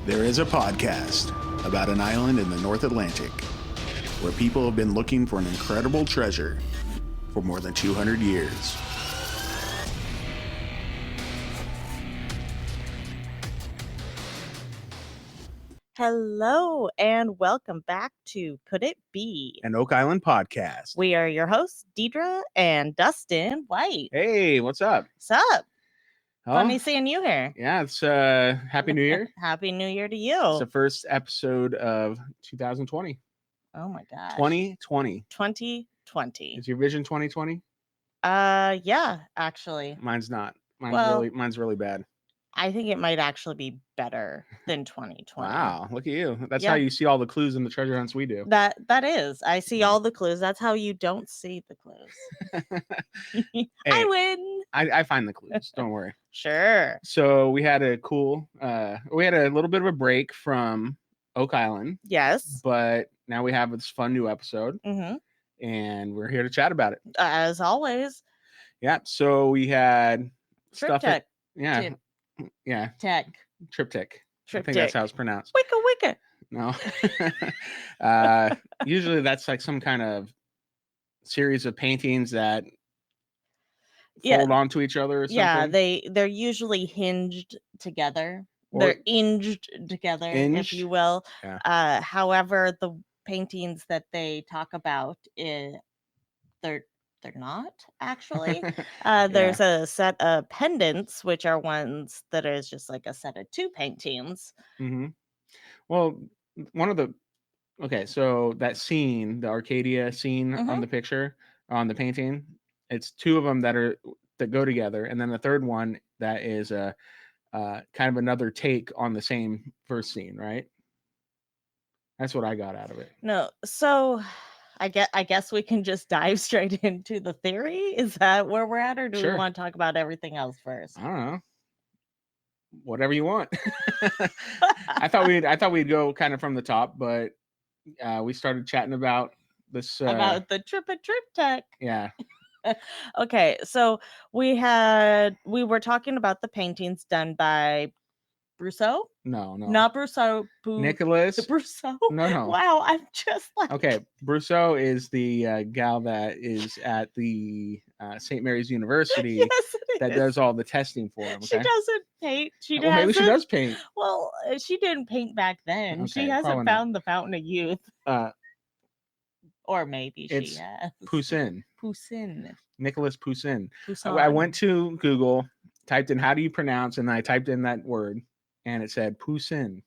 There is a podcast about an island in the North Atlantic where people have been looking for an incredible treasure for more than 200 years. Hello and welcome back to Could It Be? An Oak Island podcast. We are your hosts, Deidre and Dustin White. Hey, what's up? What's up? Oh, Funny seeing you here. yeah, it's Happy New Year. Happy New Year to you. It's the first episode of 2020. Oh my gosh. 2020. 2020. Is your vision 2020? Yeah, actually. Mine's not. Well, Mine's really bad. I think it might actually be better than 2020. Wow, look at you. That's how you see all the clues in the treasure hunts we do. That is. I see all the clues. That's how you don't see the clues. Hey, I win. I find the clues. Don't worry. Sure. So we had a little bit of a break from Oak Island. Yes. But now we have this fun new episode. Mm-hmm. And we're here to chat about it. As always. Yeah. So we had Triptych. Yeah. Tech. Triptych. I think that's how it's pronounced. Wicca. No. Usually that's like some kind of series of paintings that fold onto each other or something. Yeah, they're usually hinged together. They're hinged together, if you will. Yeah. However, the paintings that they talk about, they're not actually. There's a set of pendants, which are ones that is just like a set of two paintings. Mm-hmm. Well, so that scene, the Arcadia scene on the picture, on the painting, it's two of them that go together, and then the third one that is a kind of another take on the same first scene, right? That's what I got out of it. No, so I guess we can just dive straight into the theory. Is that where we're at, or do we want to talk about everything else first? I don't know. Whatever you want. I thought we'd go kind of from the top, but we started chatting about this about the Triptych. Yeah. Okay, so we were talking about the paintings done by Brousseau? No. Not Brousseau. Nicholas. Brousseau? No. Wow, I'm just like... Okay, Brousseau is the gal that is at the St. Mary's University. Yes, that does all the testing for him. Okay? She doesn't paint. Maybe she does paint. Well, she didn't paint back then. Okay, she hasn't found the Fountain of Youth. Or maybe she has. Poussin. Nicholas Poussin. I went to Google, typed in how do you pronounce, and I typed in that word, and it said Poussin.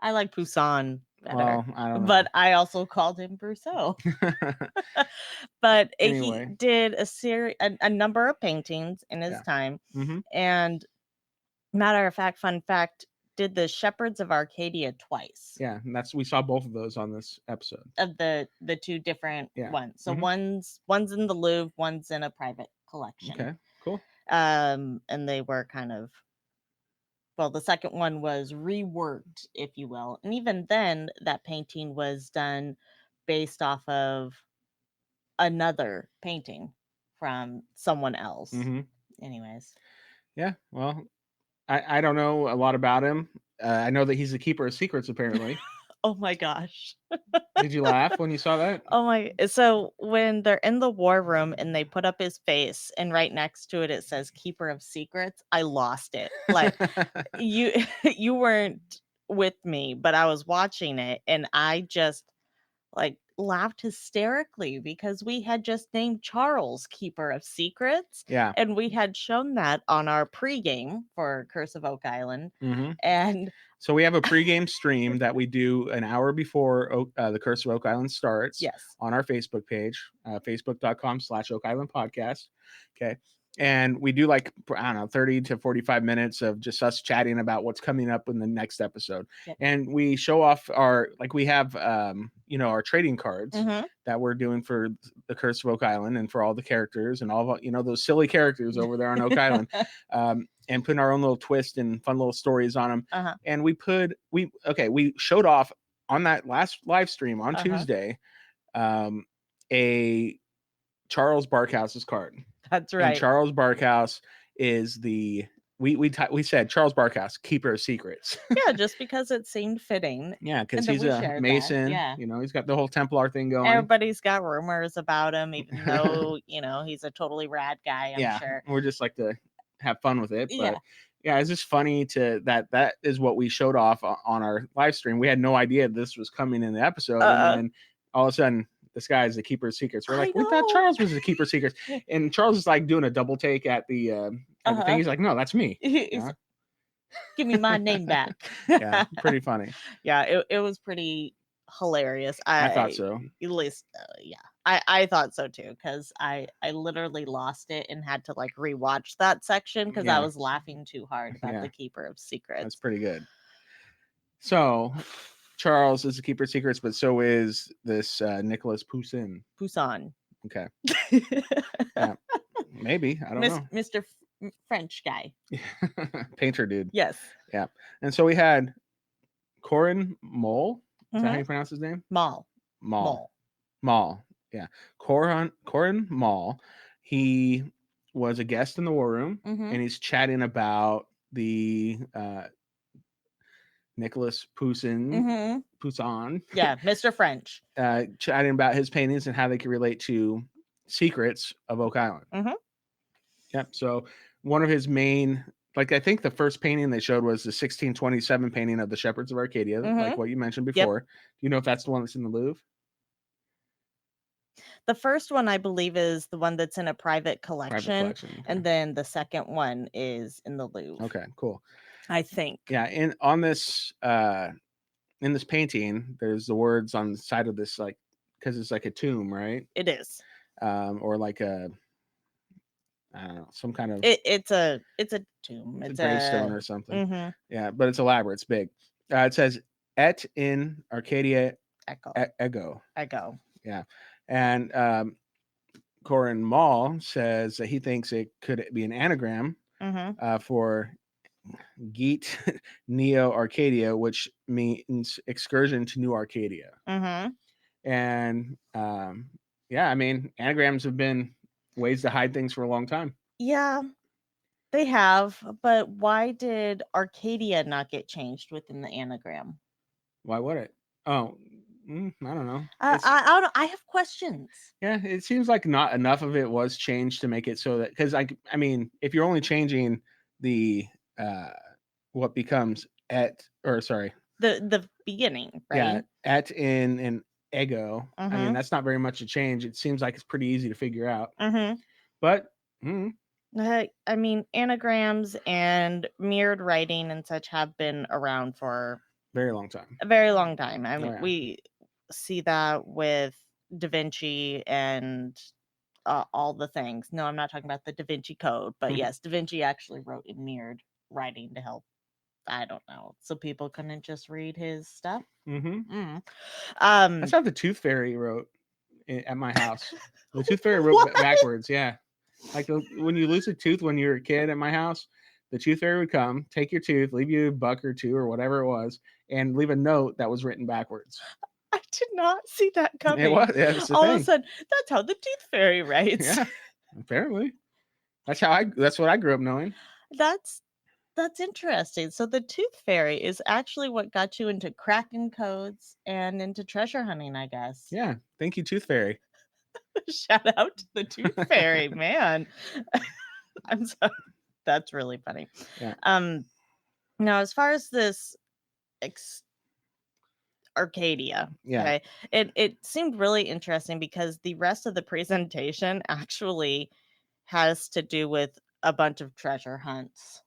I like Poussin better. Well, I don't know. But I also called him Brousseau. But anyway. He did a number of paintings in his time. Mm-hmm. And fun fact, did the Shepherds of Arcadia twice. Yeah, and we saw both of those on this episode. Of the two different ones. So one's in the Louvre, one's in a private collection. Okay, cool. And they were kind of, well, the second one was reworked, if you will. And even then, that painting was done based off of another painting from someone else. Mm-hmm. Anyways. Yeah, well, I don't know a lot about him. I know that he's the keeper of secrets, apparently. Oh my gosh. Did you laugh when you saw that? So when they're in the war room and they put up his face and right next to it, it says keeper of secrets. I lost it. Like you weren't with me, but I was watching it and I just laughed hysterically because we had just named Charles keeper of secrets. Yeah. And we had shown that on our pregame for Curse of Oak Island. Mm-hmm. And so we have a pregame stream that we do an hour before the Curse of Oak Island starts. Yes. On our Facebook page, facebook.com/OakIslandPodcast. Okay. And we do 30 to 45 minutes of just us chatting about what's coming up in the next episode. Yep. And we show off we have, our trading cards that we're doing for the Curse of Oak Island and for all the characters and all of, those silly characters over there on Oak Island, and putting our own little twist and fun little stories on them. Uh-huh. And we showed off on that last live stream on Tuesday, a Charles Barkhouse's card. That's right. And Charles Barkhouse is the we said Charles Barkhouse, keeper of secrets. Yeah, just because it seemed fitting. Yeah, because And then he's we a shared that, Mason. yeah. You know, he's got the whole Templar thing going. Everybody's got rumors about him, even though, he's a totally rad guy, I'm sure. We're just like to have fun with it. But Yeah. it's just funny that is what we showed off on our live stream. We had no idea this was coming in the episode. And then all of a sudden, this guy is the keeper of secrets. We're like, we thought Charles was the keeper of secrets. And Charles is like doing a double take at the thing. He's like, no, that's me. Give me my name back. Yeah, pretty funny. Yeah, it was pretty hilarious. I thought so. At least, I thought so too, because I literally lost it and had to like rewatch that section because I was laughing too hard about the keeper of secrets. That's pretty good. So Charles is the keeper of secrets, but so is this Nicholas Poussin. Okay. Yeah, maybe, I don't know. Mr. French guy. Painter dude. Yes. Yeah. And so we had Corin Mole. Is that how you pronounce his name? Mall. Yeah. Corin Mall. He was a guest in the War Room, and he's chatting about the Nicholas Poussin. Yeah, Mr. French. Chatting about his paintings and how they can relate to secrets of Oak Island. Yep. So one of his main, like I think the first painting they showed was the 1627 painting of the Shepherds of Arcadia, like what you mentioned before. Do you know if that's the one that's in the Louvre? The first one, I believe, is the one that's in a private collection. Okay. And then the second one is in the Louvre. Okay, cool. I think. Yeah, and on this in this painting, there's the words on the side of this, like, because it's like a tomb, right? It is. Or like a, I don't know, some kind of it's a tomb. It's a gravestone or something. Yeah, but it's elaborate. It's big. It says "Et in Arcadia Ego." Yeah, and Corin Mall says that he thinks it could be an anagram for Geet Neo Arcadia, which means excursion to New Arcadia. And yeah, I mean, anagrams have been ways to hide things for a long time. Yeah, they have, but why did Arcadia not get changed within the anagram? Why would it? Oh, I don't know. I have questions. Yeah, it seems like not enough of it was changed to make it so that, because I mean, if you're only changing the what becomes the beginning, right? Yeah, et in and ego. I mean, that's not very much a change. It seems like it's pretty easy to figure out. But I mean, anagrams and mirrored writing and such have been around for a very long time. I mean, we see that with Da Vinci and all the things. No, I'm not talking about the Da Vinci Code, but yes, Da Vinci actually wrote in mirrored writing to help. I don't know, so people couldn't just read his stuff. That's how the Tooth Fairy wrote at my house. The Tooth Fairy wrote backwards. Yeah, like when you lose a tooth when you were a kid at my house, the Tooth Fairy would come, take your tooth, leave you a buck or two or whatever it was, and leave a note that was written backwards. I did not see that coming. It was. Yeah, all of a sudden, that's how the Tooth Fairy writes. Yeah, apparently. That's what I grew up knowing. That's interesting. So the Tooth Fairy is actually what got you into cracking codes and into treasure hunting, I guess. Yeah. Thank you, Tooth Fairy. Shout out to the Tooth Fairy, man. I'm sorry. That's really funny. Yeah. Now, as far as this Arcadia, okay, it seemed really interesting because the rest of the presentation actually has to do with a bunch of treasure hunts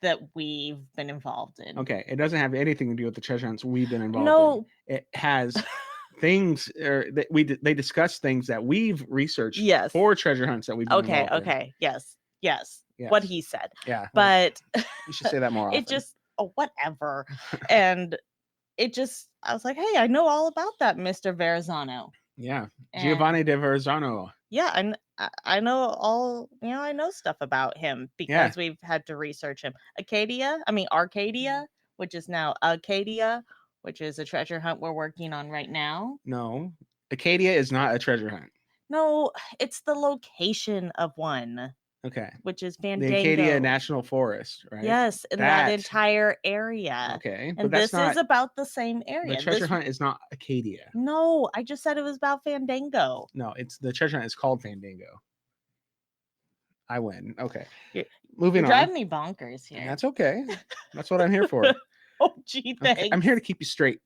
that we've been involved in. Okay, it doesn't have anything to do with the treasure hunts we've been involved in. It has things, or they discuss things that we've researched for treasure hunts that we've been involved in. Yes. What he said. Yeah. But you should say that more often. It just whatever. And it just, I was like, hey, I know all about that Mr. Verrazano. Yeah. Giovanni de Verrazano. Yeah, and I know I know stuff about him because we've had to research him. Arcadia, which is now Acadia, which is a treasure hunt we're working on right now. No, Acadia is not a treasure hunt. No, it's the location of one. Okay. which is The Acadia Fandango. National Forest, right? Yes, in that entire area. Okay, but And that's this is not about the same area. the treasure This, hunt is not Acadia. no, I just said it was about Fandango. No, it's the treasure hunt is called Fandango. I win. Okay. You're Moving on. driving me bonkers here. That's okay. That's what I'm here for. Oh, gee, thanks. Okay. I'm here to keep you straight.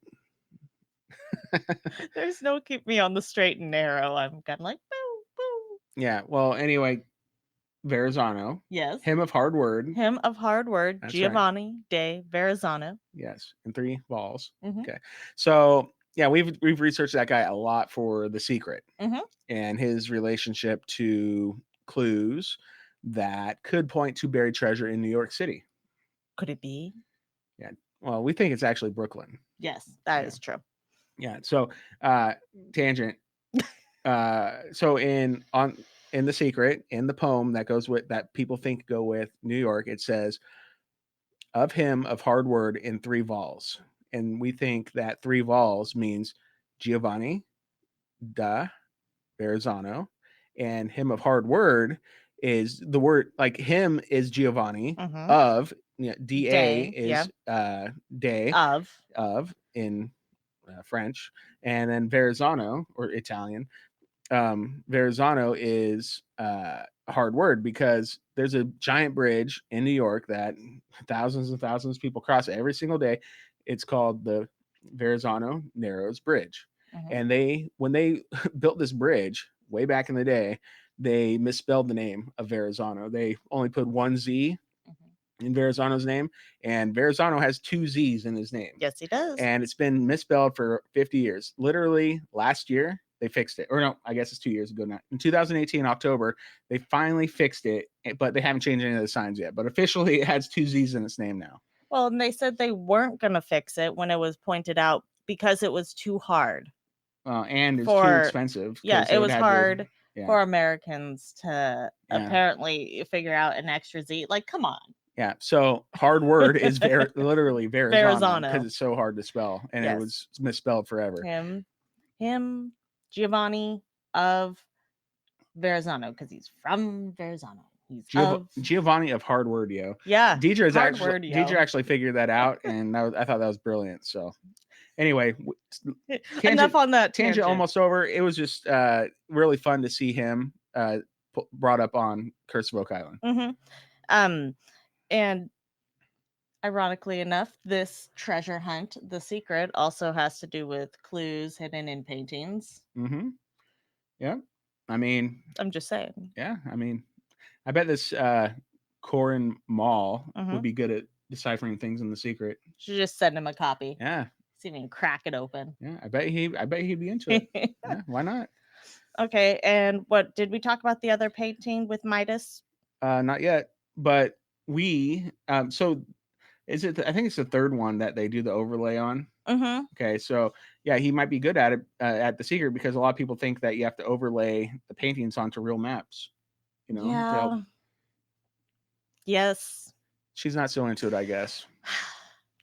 There's no keep me on the straight and narrow. I'm kind of like, boo, boo. Yeah. Well, anyway, Verrazano. Yes. Him of Hard Word. Him of Hard Word, That's Giovanni de Verrazano. Yes, in 3 balls. Mhm. Okay. So yeah, we've researched that guy a lot for The Secret Mhm. and his relationship to clues that could point to buried treasure in New York City. Could it be? Yeah. Well, we think it's actually Brooklyn. Yes, that is true. Yeah. So tangent. So in The Secret, in the poem that goes with that people think go with New York, it says of him of hard word in 3 vols. And we think that 3 vols means Giovanni da Verrazano, and him of hard word is the word like him is Giovanni of da is day of in French, and then Verrazano or Italian. Verrazano is hard word because there's a giant bridge in New York that thousands and thousands of people cross every single day. It's called the Verrazano Narrows Bridge. And when they built this bridge way back in the day, they misspelled the name of Verrazano. They only put 1 Z in Verrazano's name, and Verrazano has 2 Z's in his name. Yes, he does. And it's been misspelled for 50 years. Literally last year, they fixed it. Or no, I guess it's 2 years ago now. In 2018, October, they finally fixed it, but they haven't changed any of the signs yet. But officially, it has 2 Z's in its name now. Well, and they said they weren't going to fix it when it was pointed out because it was too hard. And it's too expensive. Yeah, it was hard for Americans to apparently figure out an extra Z. Like, come on. Yeah, so hard word is literally Verrazano because it's so hard to spell, and it was misspelled forever. Him, Giovanni of Verrazano, because he's from Verrazano. He's Giovanni of hard word, yo. Yeah, Deidre actually figured that out, and I thought that was brilliant. So, anyway, enough on that tangent. Almost over. It was just really fun to see him brought up on Curse of Oak Island. And ironically enough, this treasure hunt, The Secret, also has to do with clues hidden in paintings. Yeah. I mean, I'm just saying. Yeah. I mean, I bet this Corin Mall would be good at deciphering things in The Secret. Should just send him a copy. Yeah. See if he can crack it open. Yeah. I bet he'd be into it. Yeah. Why not? Okay. And what did we talk about the other painting with Midas? Not yet, but so is it? I think it's the 3rd one that they do the overlay on. Okay, so yeah, he might be good at it at The Secret because a lot of people think that you have to overlay the paintings onto real maps. You know. Yeah. Yes. She's not so into it, I guess.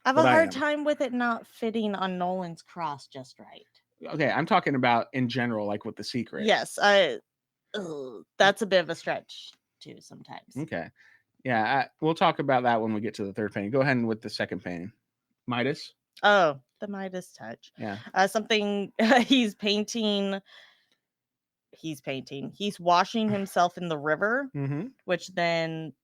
I have a hard time with it not fitting on Nolan's cross just right. Okay, I'm talking about in general, like with The Secret. Yes, that's a bit of a stretch too sometimes. Okay. Yeah, we'll talk about that when we get to the 3rd painting. Go ahead with the 2nd painting. Midas. Oh, the Midas touch. Yeah. Something he's painting. He's washing himself in the river, which then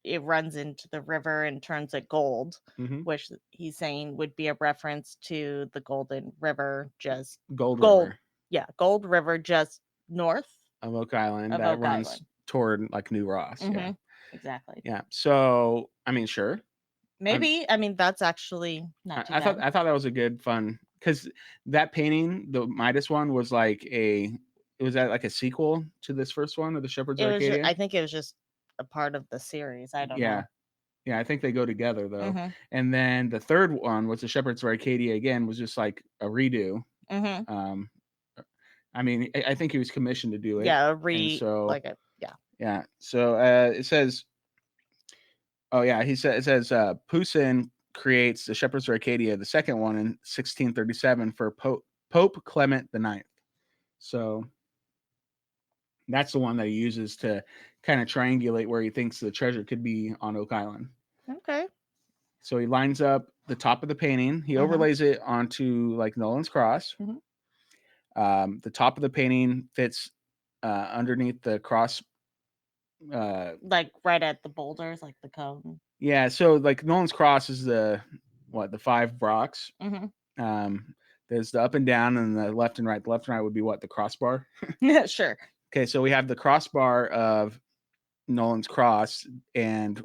it runs into the river and turns it gold, which he's saying would be a reference to the Golden River, just Gold River. Yeah, Gold River, just north of Oak Island that runs toward like New Ross. Yeah. Exactly. Yeah. So, I mean, sure. Maybe. I mean, that's actually not too bad. I thought that was a good fun because that painting, the Midas one, was like was that like a sequel to this first one of the Shepherd's Arcadia? I think it was just a part of the series. I don't know. Yeah, I think they go together though. And then the 3rd one was the Shepherd's Arcadia again, was just like a redo. I mean, I think he was commissioned to do it. Yeah, Yeah. So it says, it says Poussin creates the Shepherd's Arcadia, the 2nd one in 1637 for Pope Clement IX. So that's the one that he uses to kind of triangulate where he thinks the treasure could be on Oak Island. Okay. So he lines up the top of the painting. He overlays it onto like Nolan's cross. The top of the painting fits underneath the cross. Like right at the boulders, like the cone. Yeah. So like Nolan's cross is the 5 rocks. There's the up and down and the left and right. The left and right would be what? The crossbar? Yeah, sure. Okay, so we have the crossbar of Nolan's cross, and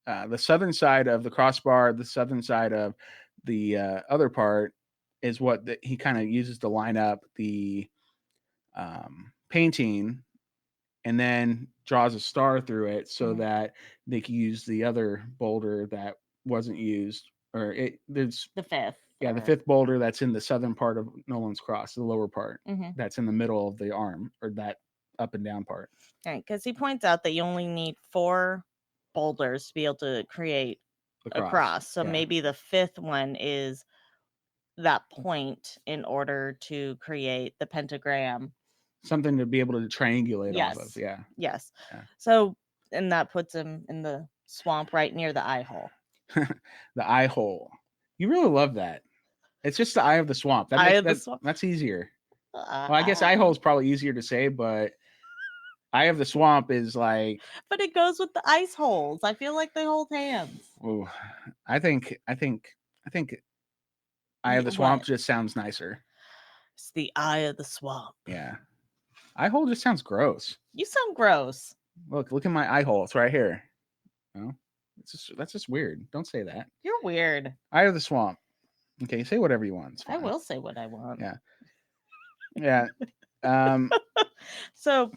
the southern side of the crossbar, the southern side of the other part is what he kind of uses to line up the painting, and then draws a star through it so that they can use the other boulder that wasn't used, or there's the fifth. Yeah, the fifth boulder that's in the southern part of Nolan's cross, the lower part, that's in the middle of the arm, or that up and down part. Right, because he points out that you only need 4 boulders to be able to create a cross. So maybe the fifth one is that point in order to create the pentagram. Something to be able to triangulate off of. Yeah. Yes. Yeah. So, and that puts him in the swamp right near the eye hole. The eye hole. You really love that. It's just the eye of the swamp. That's easier. Well, I guess eye hole is probably easier to say, but eye of the swamp is like. But it goes with the ice holes. I feel like they hold hands. Oh, I think eye of the swamp just sounds nicer. It's the eye of the swamp. Yeah. Eye hole just sounds gross. You sound gross. Look at my eye hole. It's right here. No, that's just weird. Don't say that. You're weird. Eye of the swamp. Okay, say whatever you want. I will say what I want. Yeah. So,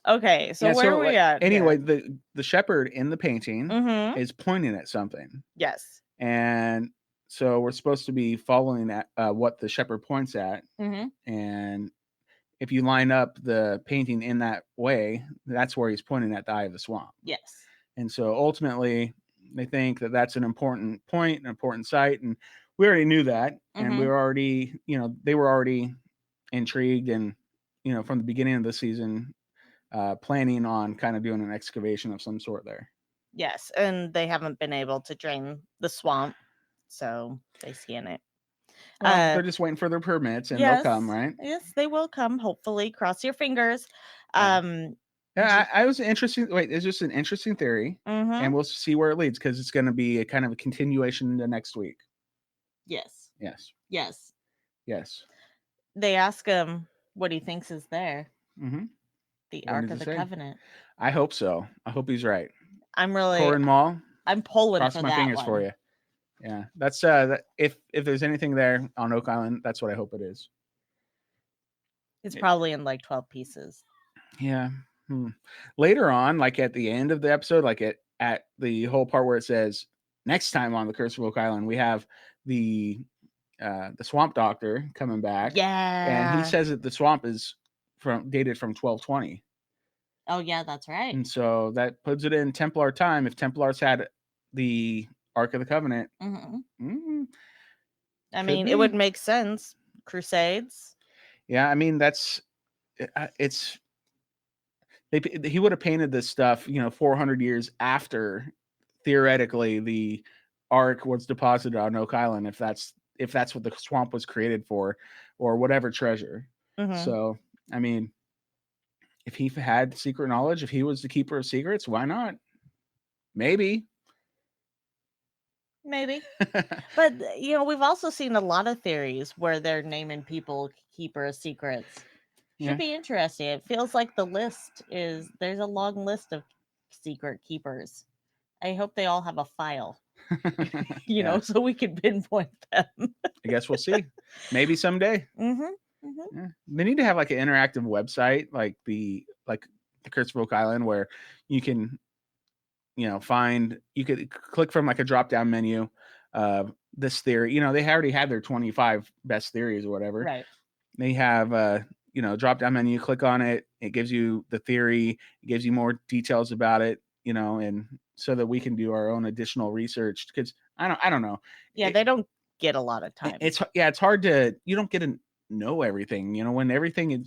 okay. So where are we at? Anyway, the shepherd in the painting is pointing at something. Yes. And so we're supposed to be following at what the shepherd points at. And if you line up the painting in that way, that's where he's pointing at the eye of the swamp. Yes. And so ultimately, they think that that's an important point, an important site. And we already knew that. And we were already, they were already intrigued and, from the beginning of the season, planning on kind of doing an excavation of some sort there. Yes. And they haven't been able to drain the swamp. So they scan it. Well, they're just waiting for their permits and they'll come, right? Yes, they will come. Hopefully, cross your fingers. Yeah, I was interesting. Wait, it's just an interesting theory, and we'll see where it leads because it's going to be a kind of a continuation into next week. Yes. Yes. Yes. Yes. They ask him what he thinks is there. The Ark of the Covenant. I hope so. I hope he's right. I'm really. Corin Mall. I'm pulling cross for my that fingers one. for you. Yeah, that's if there's anything there on Oak Island, that's what I hope it is. It's probably in like 12 pieces. Yeah. Later on, like at the end of the episode, like at the whole part where it says next time on the Curse of Oak Island, we have the swamp doctor coming back. Yeah. And he says that the swamp is dated from 1220. Oh yeah, that's right. And so that puts it in Templar time. If Templars had the Ark of the Covenant. I mean, it would make sense. Crusades. Yeah, I mean he would have painted this stuff, 400 years after theoretically the Ark was deposited on Oak Island, if that's what the swamp was created for, or whatever treasure. So, I mean, if he had secret knowledge, if he was the keeper of secrets, why not? Maybe. But we've also seen a lot of theories where they're naming people keeper of secrets. Should be interesting. It feels like there's a long list of secret keepers. I hope they all have a file, so we can pinpoint them. I guess we'll see. Maybe someday. Yeah. They need to have like an interactive website, like the Curse of Oak Island, where you can, you could click from like a drop down menu this theory. They already had their 25 best theories or whatever. Right. They have drop down menu, click on it. It gives you the theory. It gives you more details about it, and so that we can do our own additional research, because I don't know. Yeah, they don't get a lot of time. It's hard to, you don't get know everything. When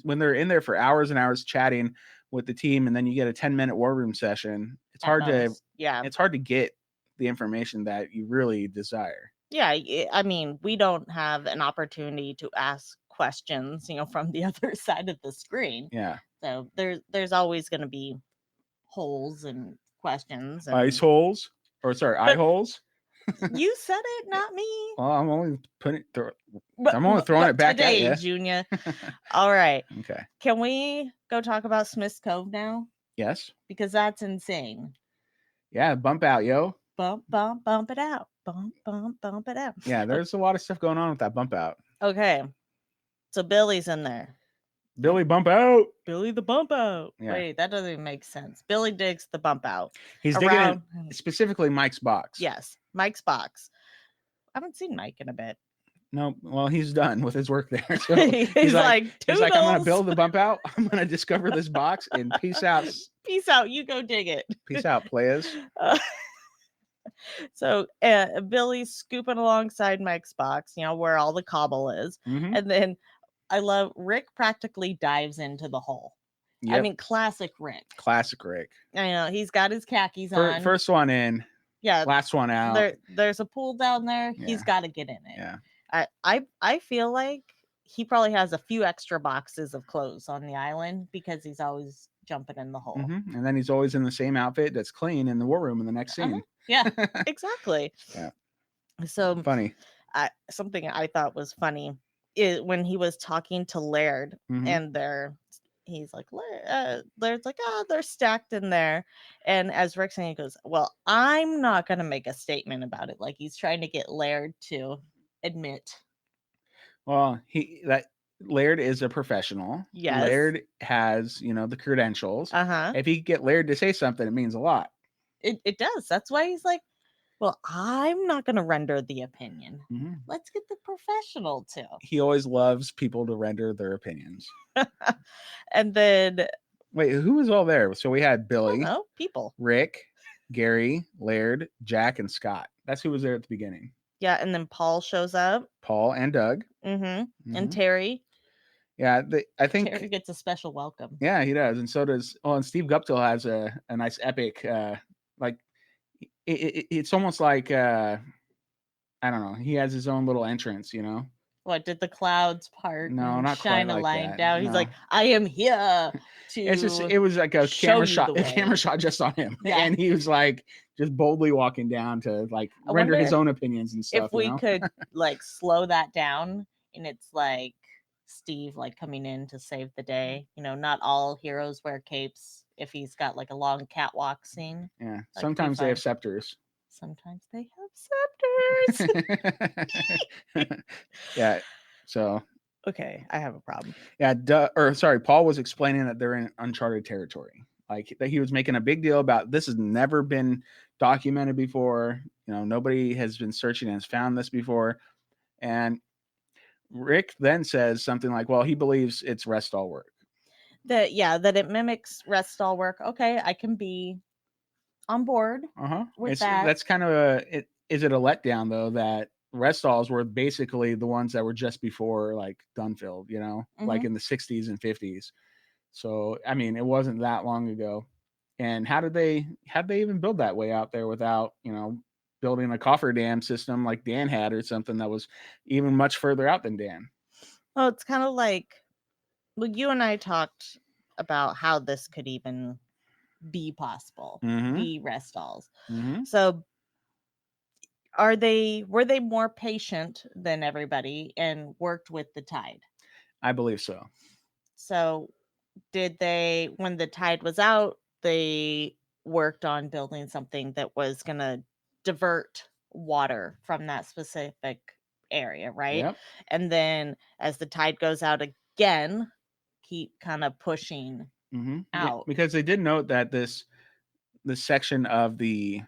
when they're in there for hours and hours chatting with the team, and then you get a 10-minute war room session, it's hard to get the information that you really desire. Yeah, I mean, we don't have an opportunity to ask questions, from the other side of the screen. Yeah. So there's always going to be holes and questions. And... Eye holes. You said it, not me. Well, I'm only throwing it back today, at you, Junior. All right. Okay. Can we go talk about Smith's Cove now? Yes. Because that's insane. Yeah, bump out, yo. Bump it out. Bump it out. Yeah, there's a lot of stuff going on with that bump out. Okay. So Billy's in there. Billy bump out. Billy the bump out. Yeah. Wait, that doesn't even make sense. Billy digs the bump out. He's digging in specifically Mike's box. Yes, Mike's box. I haven't seen Mike in a bit. No, well, he's done with his work there. So he's like, I'm going to build the bump out. I'm going to discover this box and peace out. Peace out. You go dig it. Peace out, players. So Billy's scooping alongside Mike's box, where all the cobble is. Mm-hmm. And then I love Rick practically dives into the hole. Yep. I mean, classic Rick. Classic Rick. I know. He's got his khakis on. First one in. Yeah. Last one out. There's a pool down there. Yeah. He's got to get in it. Yeah. I feel like he probably has a few extra boxes of clothes on the island because he's always jumping in the hole. Mm-hmm. And then he's always in the same outfit that's clean in the war room in the next scene. Yeah, exactly. Yeah. So funny. Something I thought was funny is when he was talking to Laird, mm-hmm. and he's like, Laird's like, they're stacked in there. And as Rick's saying, he goes, well, I'm not going to make a statement about it. Like he's trying to get Laird to admit. Well, Laird is a professional. Yes. Laird has, the credentials. Uh-huh. If you get Laird to say something, it means a lot. It does. That's why he's like, well, I'm not going to render the opinion. Mm-hmm. Let's get the professional to. He always loves people to render their opinions. And then... Wait, who was all there? So we had Billy. People. Rick, Gary, Laird, Jack, and Scott. That's who was there at the beginning. Yeah, and then Paul shows up. Paul and Doug. Mm-hmm. Mm-hmm. And Terry. Yeah, I think Terry gets a special welcome. Yeah, he does, and so does. Oh, and Steve Guptill has a nice epic, it's almost like I don't know. He has his own little entrance, What did the clouds part? No, not shine quite a line that. down. He's like, I am here to. It was like a camera shot just on him, and he was like just boldly walking down to render his own opinions and stuff. If we could slow that down, and it's like Steve coming in to save the day. Not all heroes wear capes. If he's got a long catwalk scene. Yeah. Sometimes they have scepters. Sometimes they have scepters. Yeah. So. Okay, I have a problem. Yeah. Paul was explaining that they're in uncharted territory. That he was making a big deal about this has never been documented before. Nobody has been searching and has found this before. And Rick then says something like, well, he believes it's Restall work. That it mimics Restall work. Okay, I can be on board with that. That's kind of is it a letdown though that Restalls were basically the ones that were just before Dunfield, mm-hmm. In the 60s and 50s. So I mean, it wasn't that long ago. And how did they even build that way out there without building a cofferdam system like Dan had or something that was even much further out than Dan? Well, it's kind of you and I talked about how this could even be possible, mm-hmm. be Restalls. Mm-hmm. So were they more patient than everybody and worked with the tide? I believe so. So did they, when the tide was out, they worked on building something that was going to divert water from that specific area, right? Yep. And then as the tide goes out again, keep kind of pushing mm-hmm. out. Because they did note that this section of the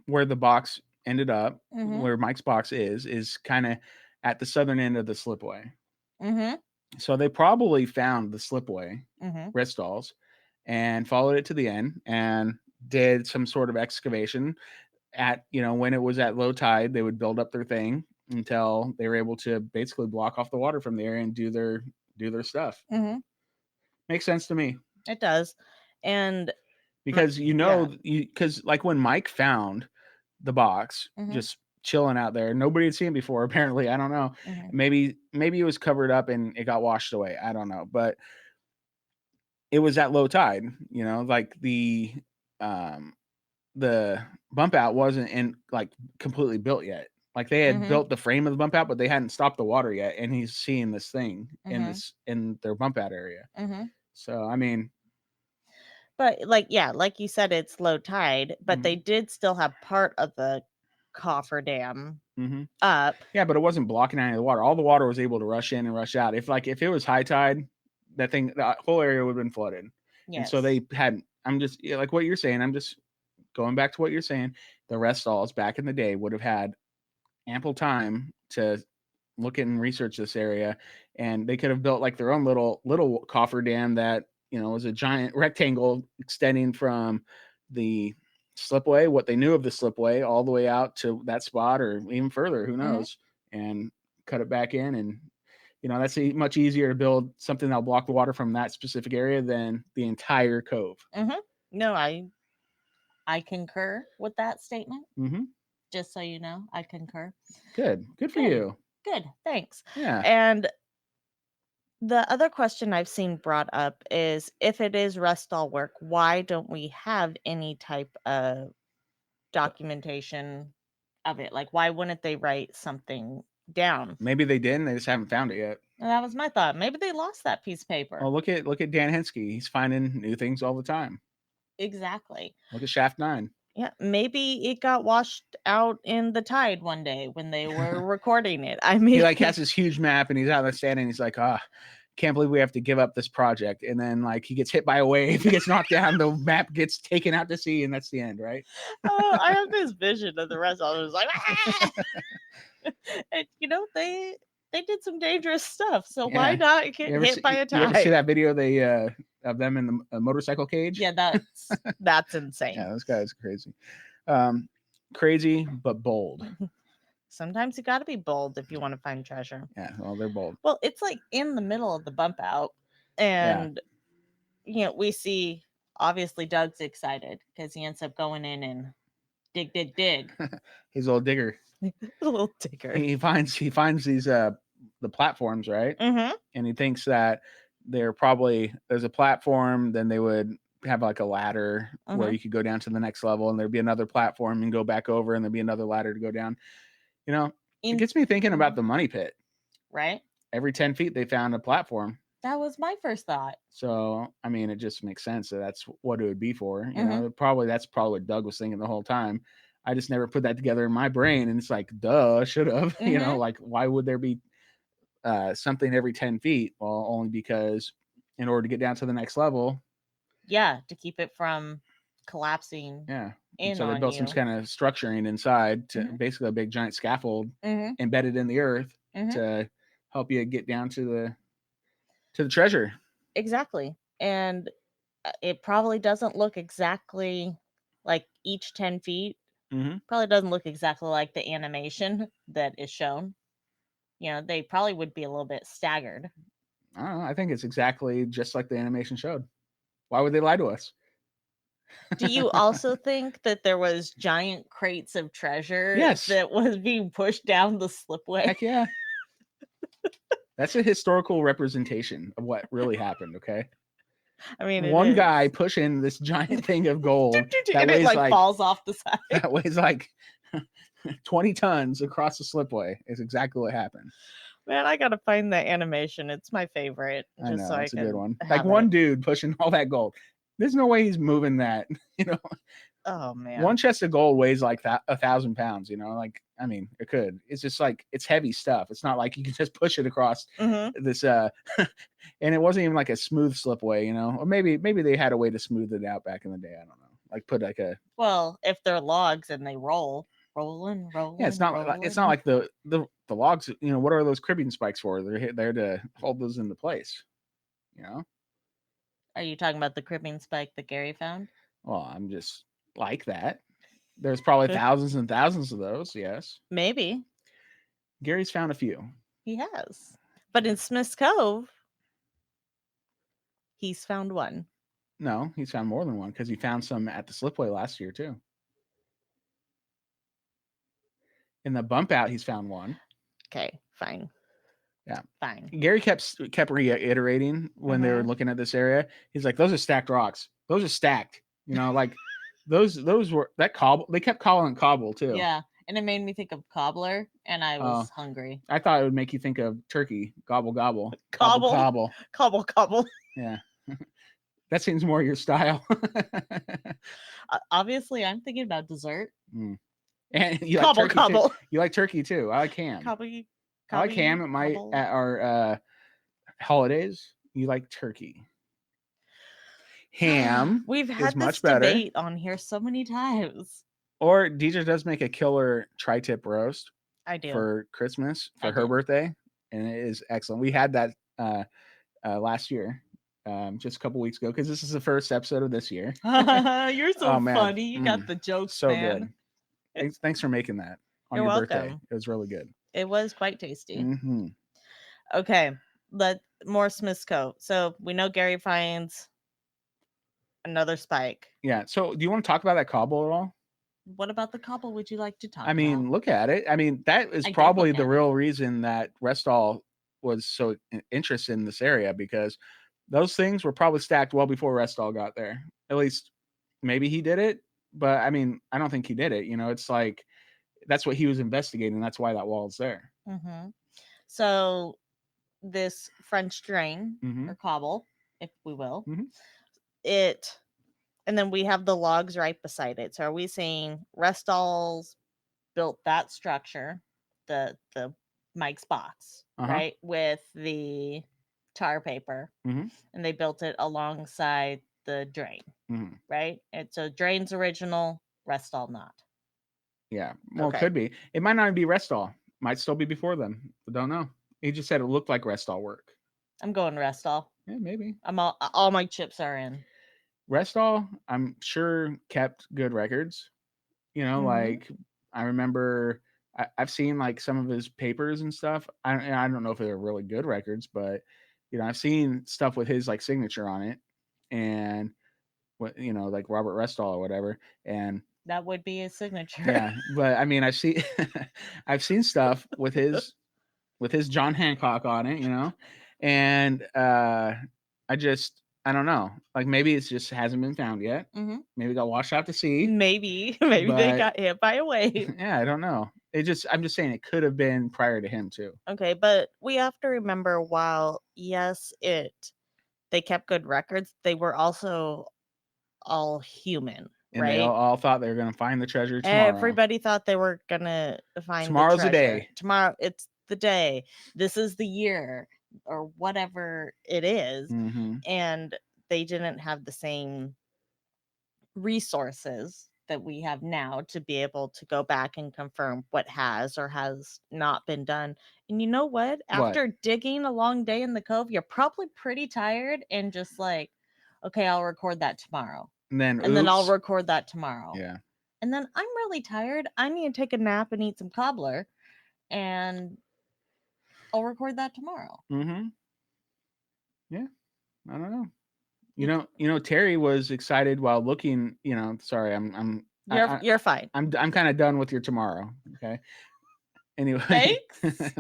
where the box ended up, mm-hmm. where Mike's box is kind of at the southern end of the slipway. Mm-hmm. So they probably found the slipway, mm-hmm. Restalls, and followed it to the end and did some sort of excavation at, when it was at low tide, they would build up their thing until they were able to basically block off the water from the area and do their stuff. Mm-hmm. Makes sense to me. It does. And because because like when Mike found the box just chilling out there, nobody had seen it before. Apparently, I don't know. Maybe it was covered up and it got washed away. I don't know, but it was at low tide. Like the bump out wasn't like completely built yet. Like they had built the frame of the bump out, but they hadn't stopped the water yet. And he's seeing this thing in their bump out area. So I mean. But like you said, it's low tide, but they did still have part of the cofferdam up. Yeah, but it wasn't blocking any of the water. All the water was able to rush in and rush out. If it was high tide, the whole area would have been flooded. Yes. And so they had. I'm just like what you're saying. I'm just going back to what you're saying. The rest stalls back in the day would have had ample time to look and research this area, and they could have built like their own little cofferdam that was a giant rectangle extending from the slipway, what they knew of the slipway, all the way out to that spot or even further, who knows, and cut it back in. And that's much easier to build something that'll block the water from that specific area than the entire cove. No, I concur with that statement. Just so you know, I concur. Good for you. Good, thanks. Yeah. And the other question I've seen brought up is, if it is rest stall work, why don't we have any type of documentation of it? Like, why wouldn't they write something down? Maybe they didn't. They just haven't found it yet. And that was my thought. Maybe they lost that piece of paper. Well, look at Dan Hensky. He's finding new things all the time. Exactly. Look at Shaft 9. Yeah, maybe it got washed out in the tide one day when they were recording it. I mean, he has this huge map and he's out there standing. He's like, can't believe we have to give up this project. And then he gets hit by a wave, he gets knocked down, the map gets taken out to sea, and that's the end, right? Oh, I have this vision of the rest of it was like, and they did some dangerous stuff, so why not get hit by a tide? You ever see that video of them in the motorcycle cage? Yeah, that's insane. Yeah, those guys are crazy. Crazy but bold. Sometimes you got to be bold if you want to find treasure. Yeah, well, they're bold. Well, it's like in the middle of the bump out, and we see obviously Doug's excited because he ends up going in and dig. He's a little digger. A little digger. He finds these the platforms, right? And he thinks that there's a platform, then they would have like a ladder where you could go down to the next level, and there'd be another platform and go back over, and there'd be another ladder to go down. It gets me thinking about the money pit. Right. Every 10 feet they found a platform. That was my first thought. So, I mean, it just makes sense that that's what it would be for. That's probably what Doug was thinking the whole time. I just never put that together in my brain, and it's like, duh, should have. Like, why would there be something every 10 feet? Well, only because in order to get down to the next level. Yeah, to keep it from collapsing. Yeah. So they built some kind of structuring inside to basically a big giant scaffold embedded in the earth to help you get down to the treasure. Exactly. And it probably doesn't look exactly like each 10 feet. Probably doesn't look exactly like the animation that is shown. They probably would be a little bit staggered. I don't know. I think it's exactly just like the animation showed. Why would they lie to us? Do you also think that there was giant crates of treasure that was being pushed down the slipway? Heck yeah. That's a historical representation of what really happened, okay? I mean, one guy pushing this giant thing of gold that weighs it falls off the side. That weighs like 20 tons across the slipway is exactly what happened. Man, I gotta find that animation. It's my favorite. I know, it's a good one. Like one dude pushing all that gold. There's no way he's moving that, Oh man. One chest of gold weighs like 1,000 pounds, Like, I mean, it could. It's just like, it's heavy stuff. It's not like you can just push it across this and it wasn't even like a smooth slipway, or maybe they had a way to smooth it out back in the day. I don't know. Like put like a if they're logs and they rolling. Yeah, it's not like the logs, what are those cribbing spikes for? They're there to hold those into place. Are you talking about the cribbing spike that Gary found? Well, I'm just like that. There's probably thousands and thousands of those, yes. Maybe. Gary's found a few. He has. But in Smith's Cove, he's found one. No, he's found more than one because he found some at the slipway last year too. In the bump out, he's found one. Okay, fine. Yeah, fine. Gary kept reiterating when they were looking at this area. He's like, "Those are stacked rocks. Those are stacked." You know, like those were that cobble. They kept calling it cobble too. Yeah, and it made me think of cobbler, and I was hungry. I thought it would make you think of turkey. Gobble gobble. Cobble. Gobble. Cobble cobble. Yeah. That seems more your style. Obviously, I'm thinking about dessert. Mm. And you cobble, like turkey cobble. too. You like turkey too. I like ham. Cobby, I like ham at our holidays. You like turkey. Ham. We've had this much better. debate on here so many times. Or DJ does make a killer tri-tip roast. I do. For Christmas for her birthday, and it is excellent. We had that last year, just a couple weeks ago, because this is the first episode of this year. You're so funny. You got the jokes, so man. Good. Thanks for making that on You're your welcome. birthday. It was really good. It was quite tasty. Mm-hmm. Okay, more Smith's Cove. So we know Gary finds another spike. Yeah. So do you want to talk about that cobble at all? What about the cobble would you like to talk about? I mean, look at it. I mean, that is probably the real reason that Restall was so interested in this area, because those things were probably stacked well before Restall got there. At least maybe he did it, but I mean, I don't think he did it. You know, it's like that's what he was investigating. That's why that wall's there. Mm-hmm. So this French drain or cobble, if we will, and then we have the logs right beside it. So are we saying Restall's built that structure, the Mike's box, right, with the tar paper, and they built it alongside the drain, right? And so drain's original, Restall not. Yeah, well, it could be. It might not even be Restall. Might still be before them. I don't know. He just said it looked like Restall work. I'm going Restall. Yeah, maybe. I'm all my chips are in. Restall, I'm sure, kept good records. You know, like I remember I've seen like some of his papers and stuff. I don't know if they're really good records, but you know, I've seen stuff with his like signature on it, and what, you know, like Robert Restall or whatever, and that would be his signature. Yeah, but I mean, I've seen stuff with his John Hancock on it, you know, and I don't know. Like maybe it just hasn't been found yet. Maybe it got washed out to sea. Maybe they got hit by a wave. Yeah, I don't know. I'm just saying it could have been prior to him too. Okay, but we have to remember, while yes, they kept good records, they were also all human. And right? They all thought they were going to find the treasure tomorrow. Everybody thought they were going to find tomorrow's the treasure. The day. Tomorrow, it's the day. This is the year, or whatever it is. And they didn't have the same resources that we have now to be able to go back and confirm what has or has not been done. And you know what? After digging a long day in the cove, you're probably pretty tired and just like, okay, I'll record that tomorrow. And then I'll record that tomorrow. Yeah. And then I'm really tired. I need to take a nap and eat some cobbler, and I'll record that tomorrow. Yeah. I don't know. You know, Terry was excited while looking. You know, sorry, You're fine. I'm kind of done with your tomorrow. Okay. Anyway. Thanks.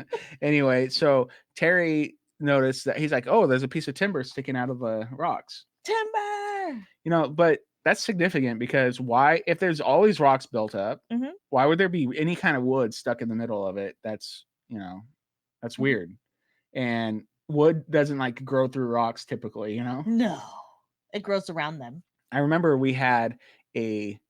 Anyway, so Terry noticed that he's like, oh, there's a piece of timber sticking out of the rocks. Timber. You know, but that's significant because why, if there's all these rocks built up, why would there be any kind of wood stuck in the middle of it? That's, you know, that's weird. And wood doesn't like grow through rocks typically, you know? No, it grows around them. I remember we had a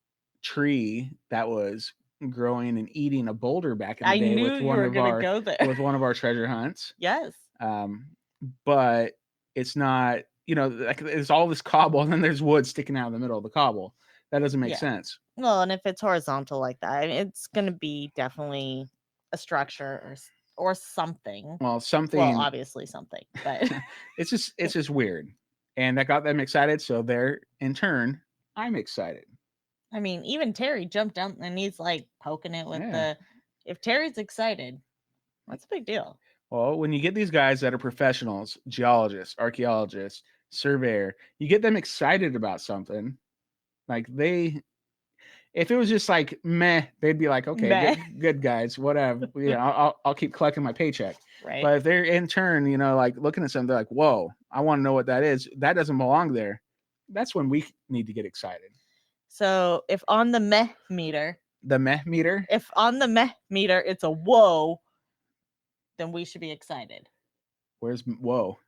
tree that was growing and eating a boulder back in the day with one of our treasure hunts. Yes. But it's not, you know, like there's all this cobble and then there's wood sticking out of the middle of the cobble. That doesn't make sense. Well, and if it's horizontal like that, it's going to be definitely a structure or something. Well, obviously something, but it's just weird. And that got them excited. So they're, in turn, I'm excited. I mean, even Terry jumped down and he's like poking it with if Terry's excited, That's a big deal. Well, when you get these guys that are professionals, geologists, archaeologists, surveyor, you get them excited about something. Like if it was just like meh, they'd be like, okay, Meh. good guys, whatever. I'll keep collecting my paycheck. Right. But if they're in turn, like looking at something, they're like, whoa, I want to know what that is. That doesn't belong there. That's when we need to get excited. So if on the meh meter, if on the meh meter, it's a whoa, then we should be excited. Where's whoa?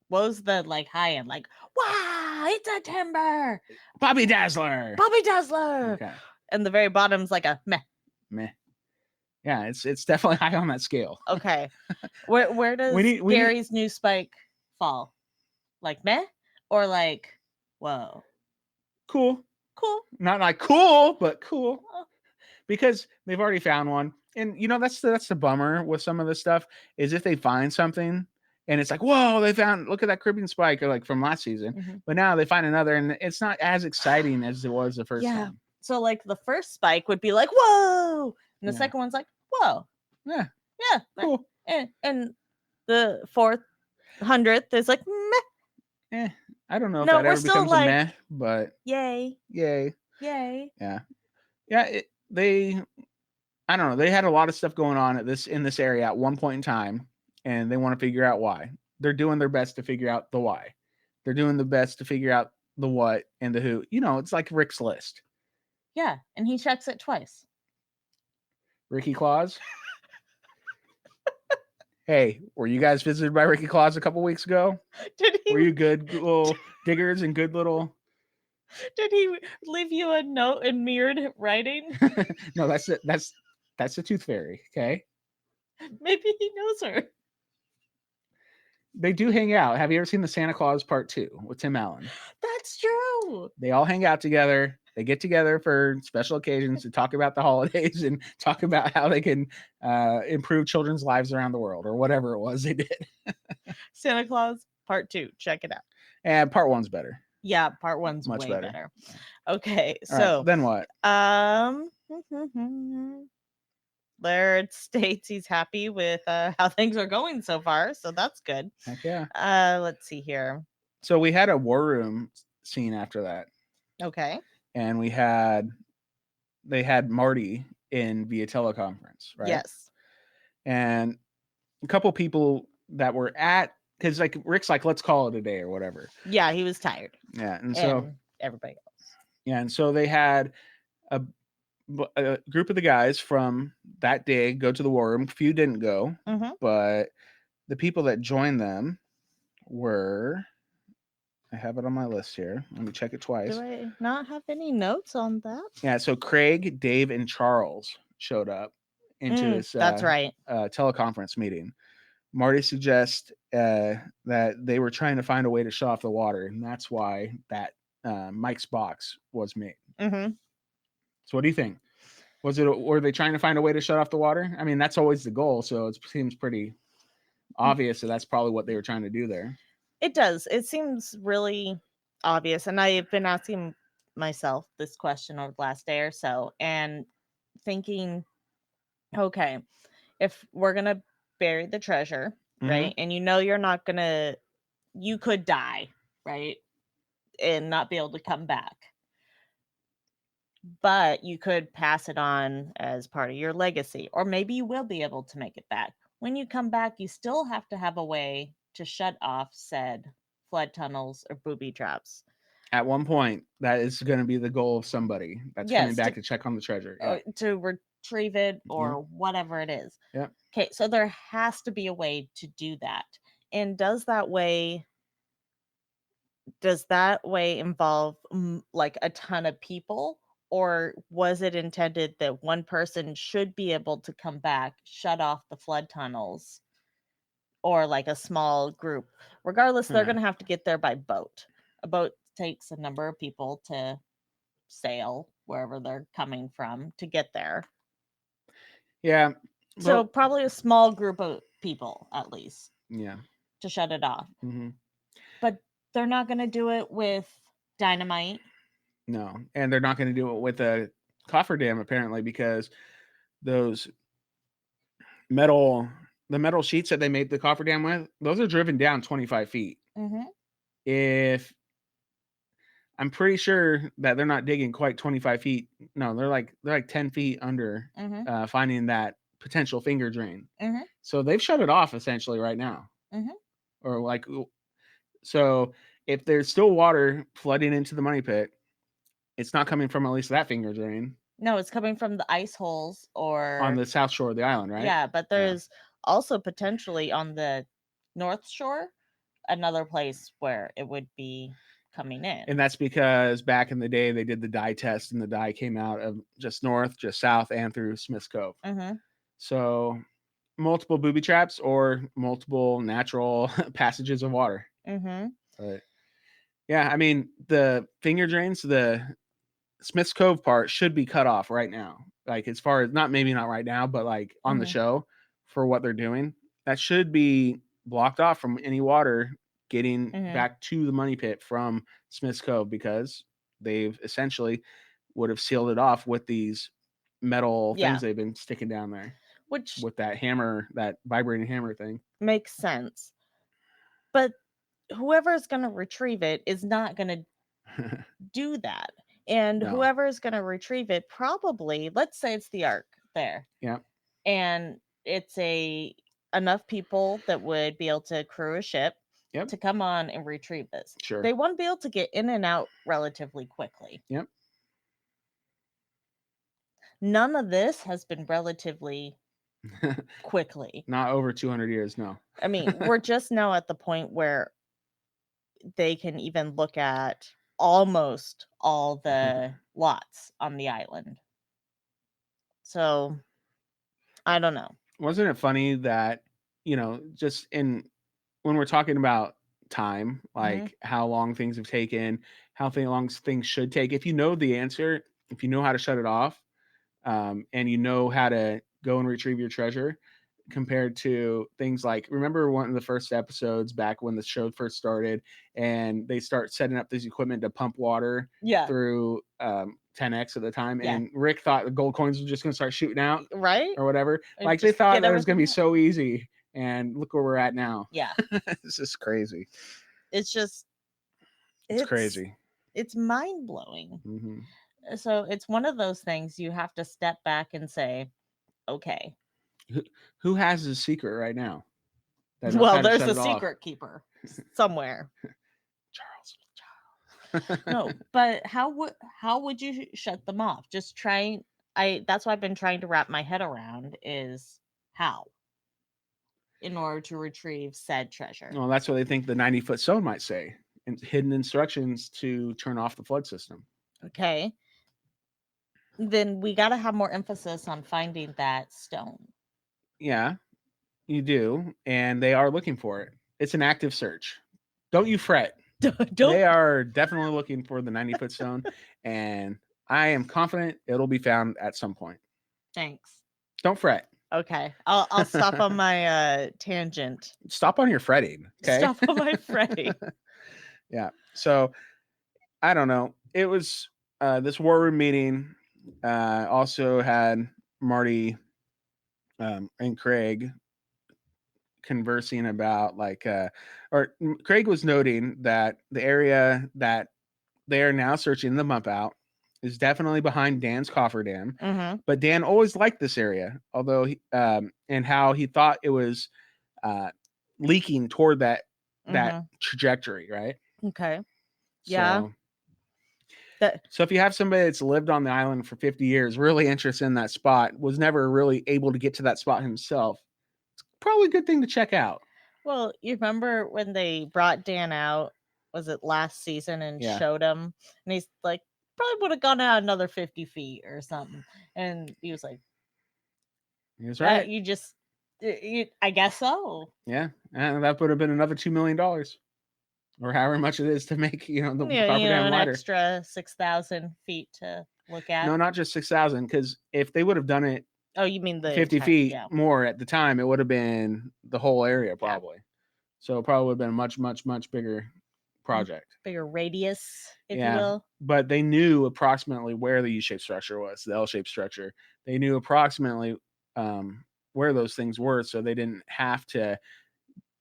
Whoa's the like high end, like, wow, it's a timber. Bobby Dazzler. Okay. And the very bottom's like a meh. Yeah, it's definitely high on that scale. Okay. Where does Gary's new spike fall? Like meh or like whoa? Cool. Not like cool, but cool. Because they've already found one. And that's the bummer with some of this stuff is if they find something and it's like, whoa, look at that Caribbean spike or like from last season. Mm-hmm. But now they find another and it's not as exciting as it was the first time. So like the first spike would be like, whoa. And the second one's like, whoa. Yeah. Cool. And the 400th is like meh. I don't know if that ever becomes a meh, but yay. Yeah. I don't know. They had a lot of stuff going on in this area at one point in time, and they want to figure out why. They're doing their best to figure out the why. They're doing the best to figure out the what and the who. It's like Rick's list. Yeah, and he checks it twice. Ricky Claus. Hey, were you guys visited by Ricky Claus a couple weeks ago? Were you good little diggers and good little? Did he leave you a note in mirrored writing? No, that's it. That's the Tooth Fairy. Okay. Maybe he knows her. They do hang out. Have you ever seen the Santa Claus Part 2 with Tim Allen? That's true. They all hang out together. They get together for special occasions to talk about the holidays and talk about how they can improve children's lives around the world or whatever it was they did. Santa Claus Part 2. Check it out. And Part 1's better. Yeah, Part 1's much way better. Okay, all so right, then what? Laird states he's happy with how things are going so far, so that's good. Heck yeah. Let's see here. So we had a war room scene after that. Okay. And they had Marty in via teleconference, right? Yes. And a couple people that were at, because like Rick's like, let's call it a day or whatever. Yeah, he was tired. Yeah, and so everybody else. Yeah, and so they had a group of the guys from that day go to the war room. A few didn't go, but the people that joined them were. I have it on my list here. Let me check it twice. Do I not have any notes on that? Yeah, so Craig, Dave, and Charles showed up into this that's right. Teleconference meeting. Marty suggests that they were trying to find a way to shut off the water, and that's why that Mike's box was made. Mm-hmm. So what do you think? Were they trying to find a way to shut off the water? I mean, that's always the goal, so it seems pretty obvious that that's probably what they were trying to do there. It does. It seems really obvious. And I've been asking myself this question over the last day or so and thinking, okay, if we're going to bury the treasure, right? And you're not going to, you could die, right? And not be able to come back. But you could pass it on as part of your legacy, or maybe you will be able to make it back. When you come back, you still have to have a way to shut off said flood tunnels or booby traps. At one point, that is going to be the goal of somebody that's coming back to check on the treasure. Yeah. To retrieve it or whatever it is. Yeah. Okay, so there has to be a way to do that. And does that way involve like a ton of people? Or was it intended that one person should be able to come back, shut off the flood tunnels, or like a small group? Regardless, they're going to have to get there by boat. A boat takes a number of people to sail wherever they're coming from to get there. Yeah. So probably a small group of people at least. Yeah. To shut it off. Mm-hmm. But they're not going to do it with dynamite. No, and they're not going to do it with a cofferdam apparently because those metal the metal sheets that they made the cofferdam with, those are driven down 25 feet. Mm-hmm. If I'm pretty sure that they're not digging quite 25 feet. No, they're like 10 feet under Mm-hmm. finding that potential finger drain. Mm-hmm. So they've shut it off essentially right now. Mm-hmm. Or like, so if there's still water flooding into the money pit, it's not coming from at least that finger drain No, it's coming from the ice holes on or the south shore of the island, right? yeah, but there's also potentially on the north shore another place where it would be coming in. And that's because back in the day they did the dye test and the dye came out of just north, just south, and through Smith's Cove. Mm-hmm. So multiple booby traps or multiple natural passages of water. Mm-hmm. But yeah, I mean the finger drains, the Smith's Cove part should be cut off right now. Like as far as maybe not right now, but like on the Mhm. show for what they're doing, that should be blocked off from any water getting Mhm. back to the money pit from Smith's Cove because they've essentially would have sealed it off with these metal Yeah. things they've been sticking down there Which with that hammer, that vibrating hammer thing. makes sense. But whoever's going to retrieve it is not going to do that. And No. whoever's going to retrieve it probably, let's say it's the Ark there. Yeah. And it's enough people that would be able to crew a ship Yep. to come on and retrieve this. Sure. They want to be able to get in and out relatively quickly. Yep. None of this has been relatively quickly. Not over 200 years, no. I mean, we're just now at the point where they can even look at almost all the lots on the island. So, I don't know. Wasn't it funny that, just when we're talking about time, like how long things have taken, how long things should take, if you know the answer, if you know how to shut it off, and you know how to go and retrieve your treasure, compared to things like, remember one of the first episodes back when the show first started and they start setting up this equipment to pump water through 10X at the time, and Rick thought the gold coins were just going to start shooting out, right, or whatever, like they thought that it was going to be so easy, and look where we're at now. This is crazy. It's crazy. It's mind-blowing. Mm-hmm. So it's one of those things you have to step back and say, okay, who has the secret right now? Well, there's a secret keeper somewhere. Charles. No, but how would you shut them off? Just trying. That's what I've been trying to wrap my head around is how, in order to retrieve said treasure. Well, that's what they think the 90-foot stone might say. Hidden instructions to turn off the flood system. Okay. Then we got to have more emphasis on finding that stone. Yeah, you do. And they are looking for it. It's an active search. Don't you fret. They are definitely looking for the 90-foot stone. And I am confident it'll be found at some point. Thanks. Don't fret. Okay. I'll stop on my tangent. Stop on your fretting. Okay. Stop on my fretting. Yeah. So I don't know. It was this war room meeting also had Marty and Craig conversing about Craig was noting that the area that they are now searching the bump out is definitely behind Dan's cofferdam. Mm-hmm. But Dan always liked this area, although and how he thought it was leaking toward that trajectory, right? Okay. Yeah. So if you have somebody that's lived on the island for 50 years, really interested in that spot, was never really able to get to that spot himself, it's probably a good thing to check out. Well, you remember when they brought Dan out, was it last season, and showed him, and he's like, probably would have gone out another 50 feet or something. And he was like, he was right. I guess so. Yeah. And that would have been another $2 million. Or however much it is to make, the cofferdam an wider. Extra 6,000 feet to look at. No, not just 6,000, because if they would have done it, oh, you mean the 50 feet more at the time, it would have been the whole area probably. So it probably would have been a much, much, much bigger project. Bigger radius, if you will. But they knew approximately where the U-shaped structure was, the L-shaped structure. They knew approximately where those things were, so they didn't have to.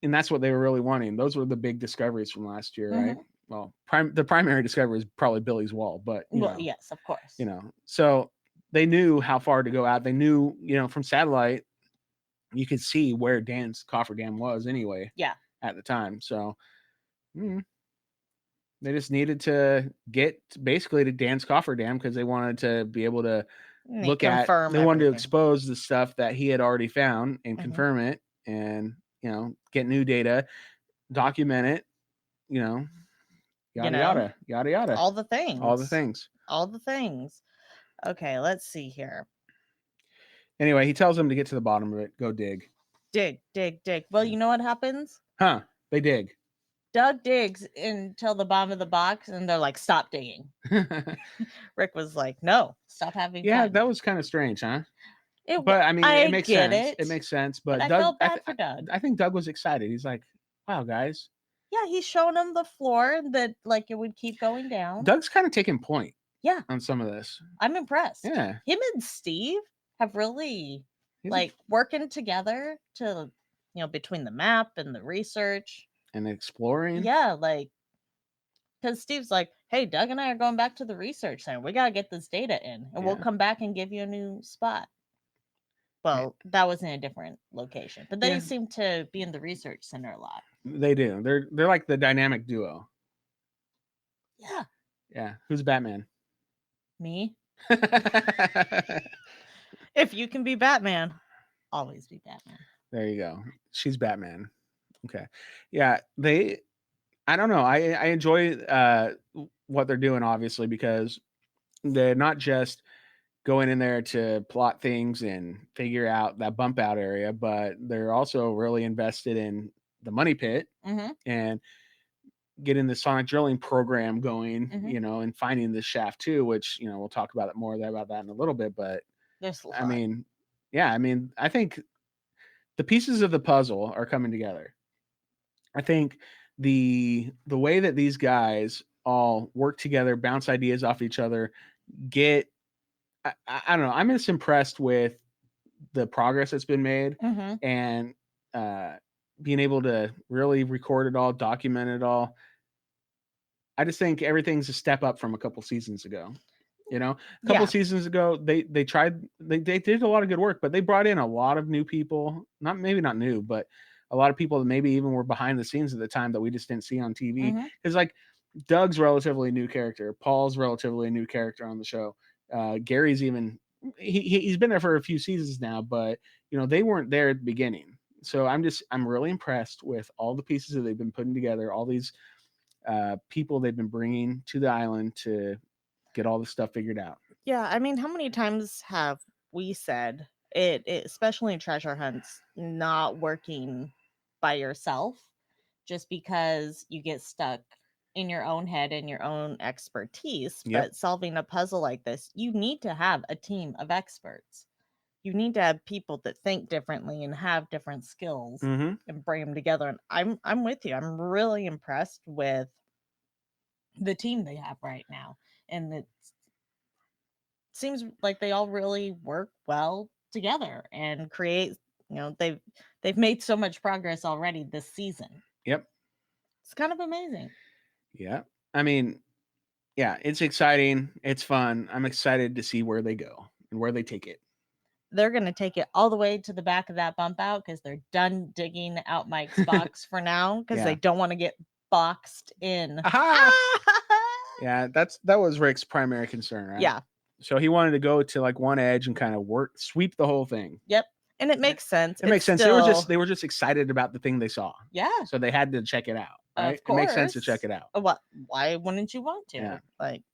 And that's what they were really wanting. Those were the big discoveries from last year, right? Well, the primary discovery is probably Billy's Wall, but Well, yes, of course. So they knew how far to go out. They knew, from satellite, you could see where Dan's cofferdam was anyway. Yeah. At the time, so they just needed to get basically to Dan's cofferdam because they wanted to be able to look at. They wanted to expose the stuff that he had already found and confirm it, and get new data, document it, yada yada yada yada. All the things. All the things. All the things. Okay, let's see here. Anyway, he tells them to get to the bottom of it. Go dig. Dig, dig, dig. Well, you know what happens? Huh? They dig. Doug digs until the bottom of the box, and they're like, "Stop digging." Rick was like, "No, stop having Yeah, fun." that was kind of strange, huh? But I mean, it makes sense. It makes sense. But I Doug, felt bad for Doug. I think Doug was excited. He's like, "Wow, guys." Yeah, he's showing them the floor that like it would keep going down. Doug's kind of taking point. Yeah. On some of this. I'm impressed. Yeah. Him and Steve have really working together to, between the map and the research. And exploring. Yeah, because Steve's like, "Hey, Doug and I are going back to the research center. We got to get this data in, and we'll come back and give you a new spot." Well, that was in a different location, but they seem to be in the research center a lot. They do. They're like the dynamic duo. Yeah. Yeah. Who's Batman? Me. If you can be Batman, always be Batman. There you go. She's Batman. Okay. Yeah. I don't know. I enjoy what they're doing, obviously, because they're not just going in there to plot things and figure out that bump out area, but they're also really invested in the money pit and getting the sonic drilling program going, and finding this shaft too, which, we'll talk about that in a little bit, but I mean, I think the pieces of the puzzle are coming together. I think the way that these guys all work together, bounce ideas off each other, I don't know. I'm just impressed with the progress that's been made and being able to really record it all, document it all. I just think everything's a step up from a couple seasons ago. A couple seasons ago, they did a lot of good work, but they brought in a lot of new people. Not new, but a lot of people that maybe even were behind the scenes at the time that we just didn't see on TV. Because like Doug's relatively new character, Paul's relatively new character on the show. Gary's even he's been there for a few seasons now, but they weren't there at the beginning. So I'm really impressed with all the pieces that they've been putting together, all these people they've been bringing to the island to get all this stuff figured out. Yeah, I mean, how many times have we said it especially in treasure hunts, not working by yourself just because you get stuck in your own head and your own expertise. But solving a puzzle like this, you need to have a team of experts. You need to have people that think differently and have different skills and bring them together. And I'm with you. I'm really impressed with the team they have right now. And it seems like they all really work well together and create, they've made so much progress already this season. Yep. It's kind of amazing. Yeah. I mean, yeah, it's exciting. It's fun. I'm excited to see where they go and where they take it. They're going to take it all the way to the back of that bump out because they're done digging out Mike's box for now because they don't want to get boxed in. Yeah, that was Rick's primary concern, right? Yeah. So he wanted to go to like one edge and kind of sweep the whole thing. Yep. And it makes sense. It makes sense. They were just excited about the thing they saw. Yeah. So they had to check it out. Right? Of course. It makes sense to check it out. Why wouldn't you want to? Yeah.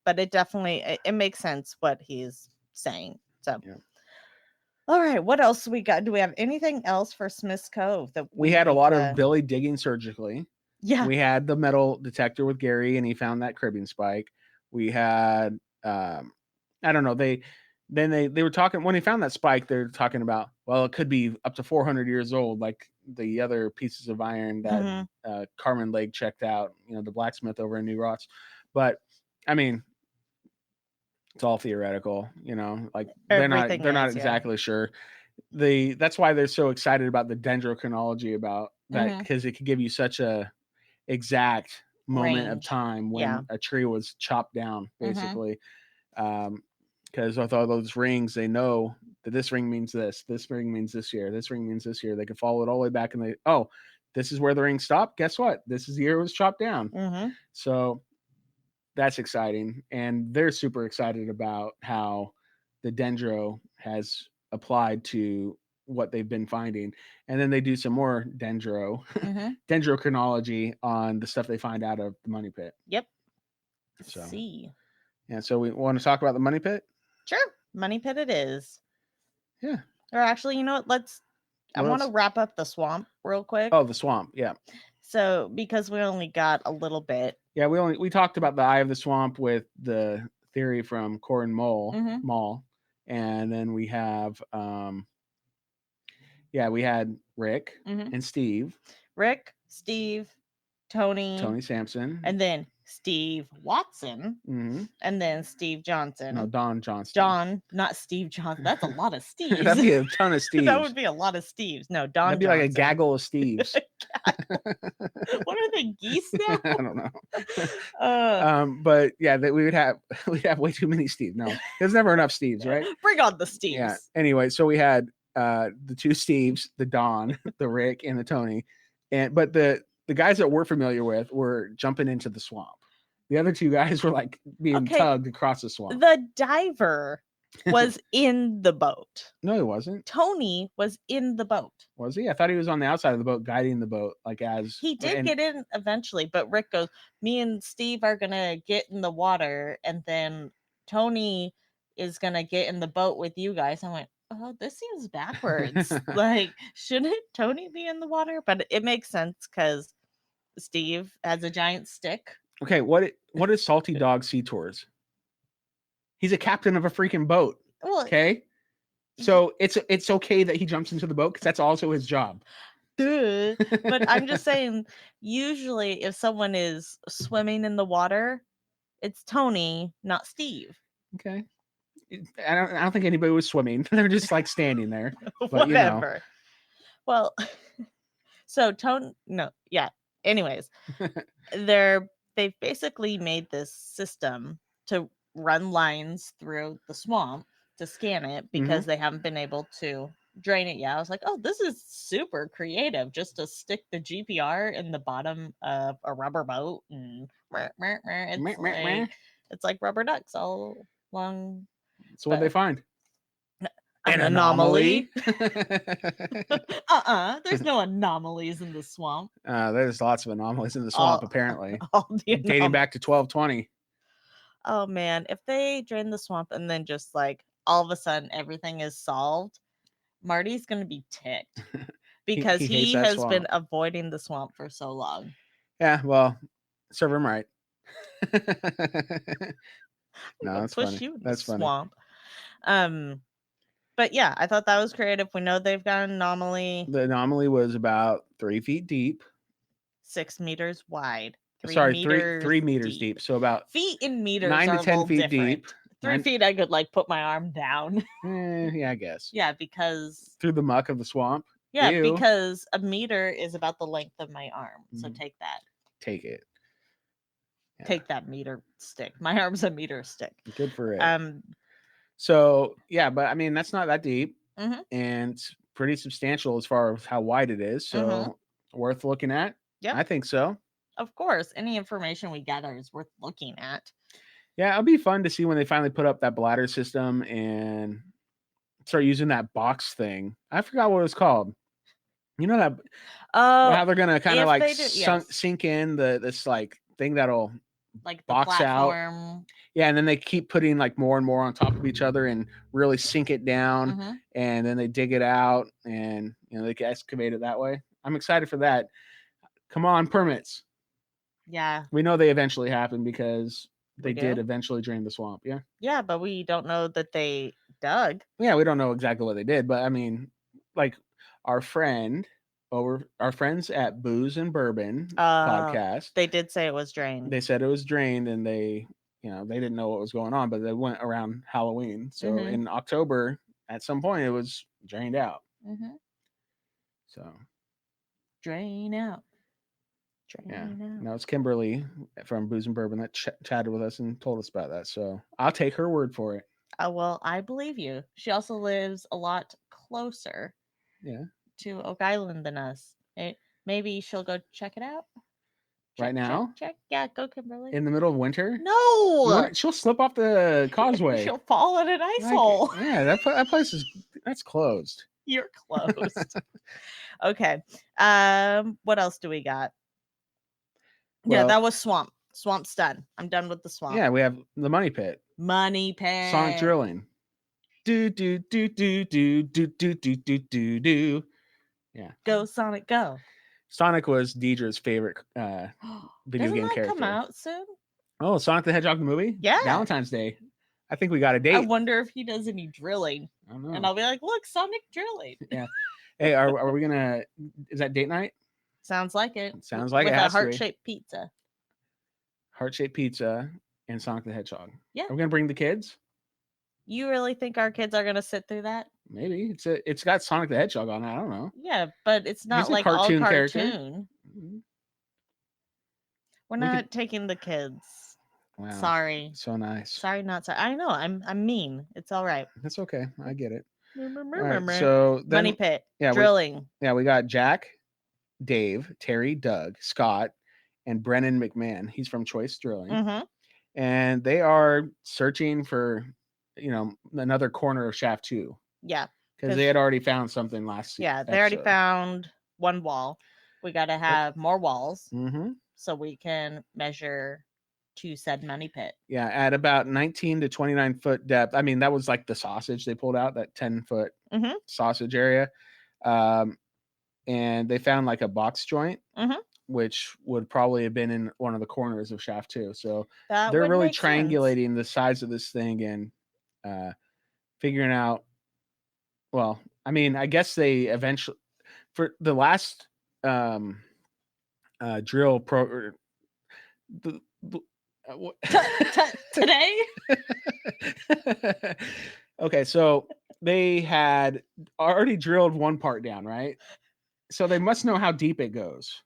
But it definitely it makes sense what he's saying. So all right, what else we got? Do we have anything else for Smith's Cove that we had a lot of Billy digging surgically? Yeah. We had the metal detector with Gary and he found that cribbing spike. We had I don't know, they were talking when he found that spike, they're talking about, well, it could be up to 400 years old, like the other pieces of iron that Carmen Lake checked out, the blacksmith over in New Ross. But I mean, it's all theoretical, like they're not exactly sure. that's why they're so excited about the dendrochronology about that, Mhm. because it could give you such a exact moment of Range. time when Yeah. a tree was chopped down, Mhm. basically. Because with all those rings, they know that this ring means this ring means this year, this ring means this year. They can follow it all the way back, and this is where the ring stopped. Guess what? This is the year it was chopped down. Mhm. So that's exciting, and they're super excited about how the dendro has applied to what they've been finding, and then they do some more Mhm. dendrochronology on the stuff they find out of the money pit. Yep. So See. yeah, so we want to talk about the money pit. Sure. Money pit it is. Yeah. Or actually, you know what? I want to wrap up the swamp real quick. Oh, the swamp. Yeah. So because we only got a little bit. Yeah, we talked about the eye of the swamp with the theory from Corin Mhm. Mall, and then we have we had Rick Mhm. and Steve, Rick, Steve, Tony Sampson, and then Steve Watson, mm-hmm. and then Steve Johnson. No, Don Johnston. John, not Steve Johnson. That's a lot of Steves. That'd be a ton of Steves. That would be a lot of Steves. No, Don That'd be Johnson. like a gaggle of Steves. What are they, geese now? I don't know. But yeah, that we'd have way too many Steves. No, there's never enough Steves, right? Bring on the Steves. Yeah. Anyway, so we had the two Steves, the Don, the Rick, and the Tony, but the guys that we're familiar with were jumping into the swamp. The other two guys were like being tugged across the swamp. The diver was in the boat. No, he wasn't. Tony was in the boat. Was he? I thought he was on the outside of the boat, guiding the boat, like as he did get in eventually. But Rick goes, "Me and Steve are gonna get in the water, and then Tony is gonna get in the boat with you guys." I went, "Oh, this seems backwards. Like, shouldn't Tony be in the water?" But it makes sense because Steve has a giant stick. Okay, what is Salty Dog Sea Tours? He's a captain of a freaking boat. Well, okay, so it's okay that he jumps into the boat because that's also his job. Duh. But I'm just saying, usually if someone is swimming in the water, it's Tony, not Steve. Okay, I don't think anybody was swimming. They're just like standing there. But, whatever. Well, so Tony, no, yeah. Anyways, they've basically made this system to run lines through the swamp to scan it because they haven't been able to drain it yet. I was like, oh, this is super creative, just to stick the GPR in the bottom of a rubber boat, and it's like rubber ducks all along. So what they find? An anomaly. There's no anomalies in the swamp. There's lots of anomalies in the swamp, apparently. Dating back to 1220. Oh man, if they drain the swamp and then just like all of a sudden everything is solved, Marty's gonna be ticked because he has been avoiding the swamp for so long. Yeah, well, serve him right. No, that's push funny. you in That's the funny. Swamp. But yeah, I thought that was creative. We know they've got an anomaly. The anomaly was about 3 feet deep, 6 meters wide. 3 meters deep. So about feet in meters 9 to 10 feet deep. 3 feet, I could like put my arm down. Yeah, I guess. Yeah, because through the muck of the swamp. Yeah, because a meter is about the length of my arm. So take that. Take it. Yeah. Take that meter stick. My arm's a meter stick. Good for it. So yeah, but I mean that's not that deep, and it's pretty substantial as far as how wide it is. So worth looking at. Yeah, I think so. Of course, any information we gather is worth looking at. Yeah, it'll be fun to see when they finally put up that bladder system and start using that box thing. I forgot what it was called. You know that how they're gonna kind of like sink in this like thing that'll like box platform. Out. Yeah, and then they keep putting like more and more on top of each other and really sink it down, and then they dig it out and they can excavate it that way. I'm excited for that. Come on, permits. Yeah. We know they eventually happen because they did eventually drain the swamp. Yeah. Yeah, but we don't know that they dug. Yeah, we don't know exactly what they did, but I mean, like our friends at Booze and Bourbon podcast. They did say it was drained. They said it was drained, and they they didn't know what was going on, but they went around Halloween. So in October, at some point, it was drained out. Mm-hmm. So Drain out. yeah, Drain out. no, it's Kimberly from Booze and Bourbon that chatted with us and told us about that. So I'll take her word for it. Well, I believe you. She also lives a lot closer Yeah. to Oak Island than us. Maybe she'll go check it out. Right now, Check. Yeah, go, Kimberly. in the middle of winter. No, She'll slip off the causeway. she'll fall in an ice hole. Yeah, that place that's closed. You're closed. Okay. What else do we got? Yeah, that was swamp. Swamp's done. I'm done with the swamp. Yeah, we have the money pit. Money pit. Sonic drilling. Do do do do do do do do do do do. Yeah. Go Sonic, go. Sonic was Deidre's favorite video game character. Come out soon? Oh, Sonic the Hedgehog the movie? Yeah. Valentine's Day. I think we got a date. I wonder if he does any drilling. I don't know. And I'll be like, look, Sonic drilling. Yeah. Hey, are we gonna? Is that date night? Sounds like it. Sounds like with it a has heart-shaped pizza. Heart-shaped pizza and Sonic the Hedgehog. Yeah. Are we gonna bring the kids? You really think our kids are gonna sit through that? Maybe it's got Sonic the Hedgehog on it. I don't know. Yeah, but it's not He's a like cartoon all character. cartoon. Mm-hmm. We're not taking the kids. Wow. Sorry. So nice. Sorry, not sorry. I know. I'm mean. It's all right. That's okay. I get it. All right, so then, money pit. Yeah, drilling. We got Jack, Dave, Terry, Doug, Scott, and Brennan McMahon. He's from Choice Drilling. Mm-hmm. And they are searching for, another corner of Shaft 2. Yeah. Because they had already found something last Yeah, they already found one wall. We got to have more walls so we can measure to said money pit. Yeah, at about 19 to 29 foot depth. I mean, that was like the sausage they pulled out, that 10-foot sausage area. And they found like a box joint, which would probably have been in one of the corners of Shaft 2. So they're really triangulating the size of this thing and figuring out. Well, I mean, I guess they eventually, for the last drill pro. Today? Okay, so they had already drilled one part down, right? So they must know how deep it goes,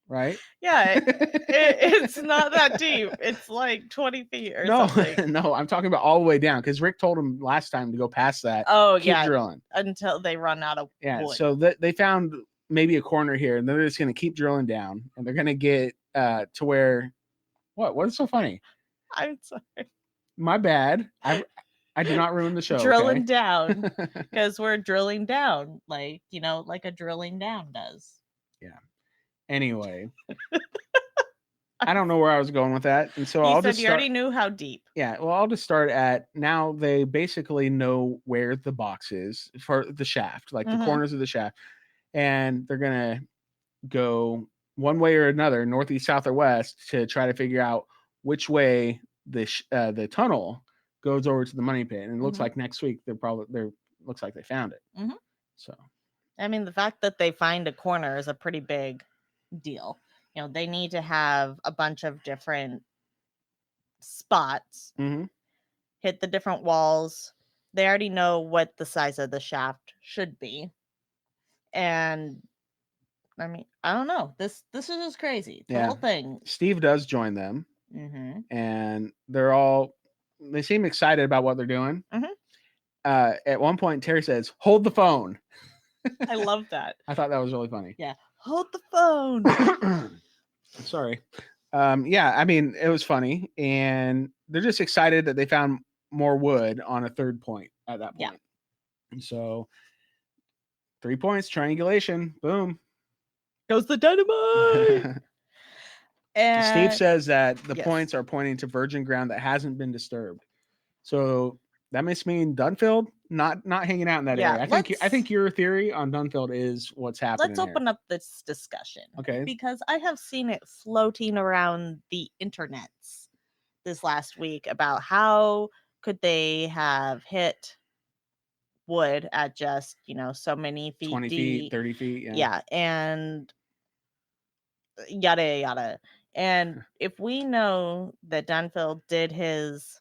right? Yeah, it's not that deep. It's like 20 feet or something. No, I'm talking about all the way down because Rick told him last time to go past that. Oh, keep drilling until they run out of wood. So they found maybe a corner here, and they're just going to keep drilling down, and they're going to get to where. What is so funny? I'm sorry. My bad. I did not ruin the show. Drilling down because we're drilling down, like a drilling down does. Yeah. Anyway, I don't know where I was going with that, and so I'll just. You already knew how deep. Yeah. Well, I'll just start at now. They basically know where the box is for the shaft, like the corners of the shaft, and they're gonna go one way or another, northeast, south, or west, to try to figure out which way the tunnel goes over to the money pit. And it looks like next week looks like they found it. So, I mean, the fact that they find a corner is a pretty big deal. They need to have a bunch of different spots, hit the different walls. They already know what the size of the shaft should be, and I mean, I don't know. This is just crazy. The whole thing. Steve does join them, and they seem excited about what they're doing. At one point, Terry says, "Hold the phone." I love that. I thought that was really funny. Yeah, hold the phone. Sorry. Yeah, I mean, it was funny, and they're just excited that they found more wood on a third point at that point. Yeah. So 3 points, triangulation, boom. Goes the dynamite. And Steve says that the points are pointing to virgin ground that hasn't been disturbed. So that must mean Dunfield not hanging out in that area. I think your theory on Dunfield is what's happening. Let's open up this discussion. Okay. Because I have seen it floating around the internets this last week about how could they have hit wood at just, so many feet 20 deep, feet, 30 feet. Yeah, and yada yada. And if we know that Dunfield did his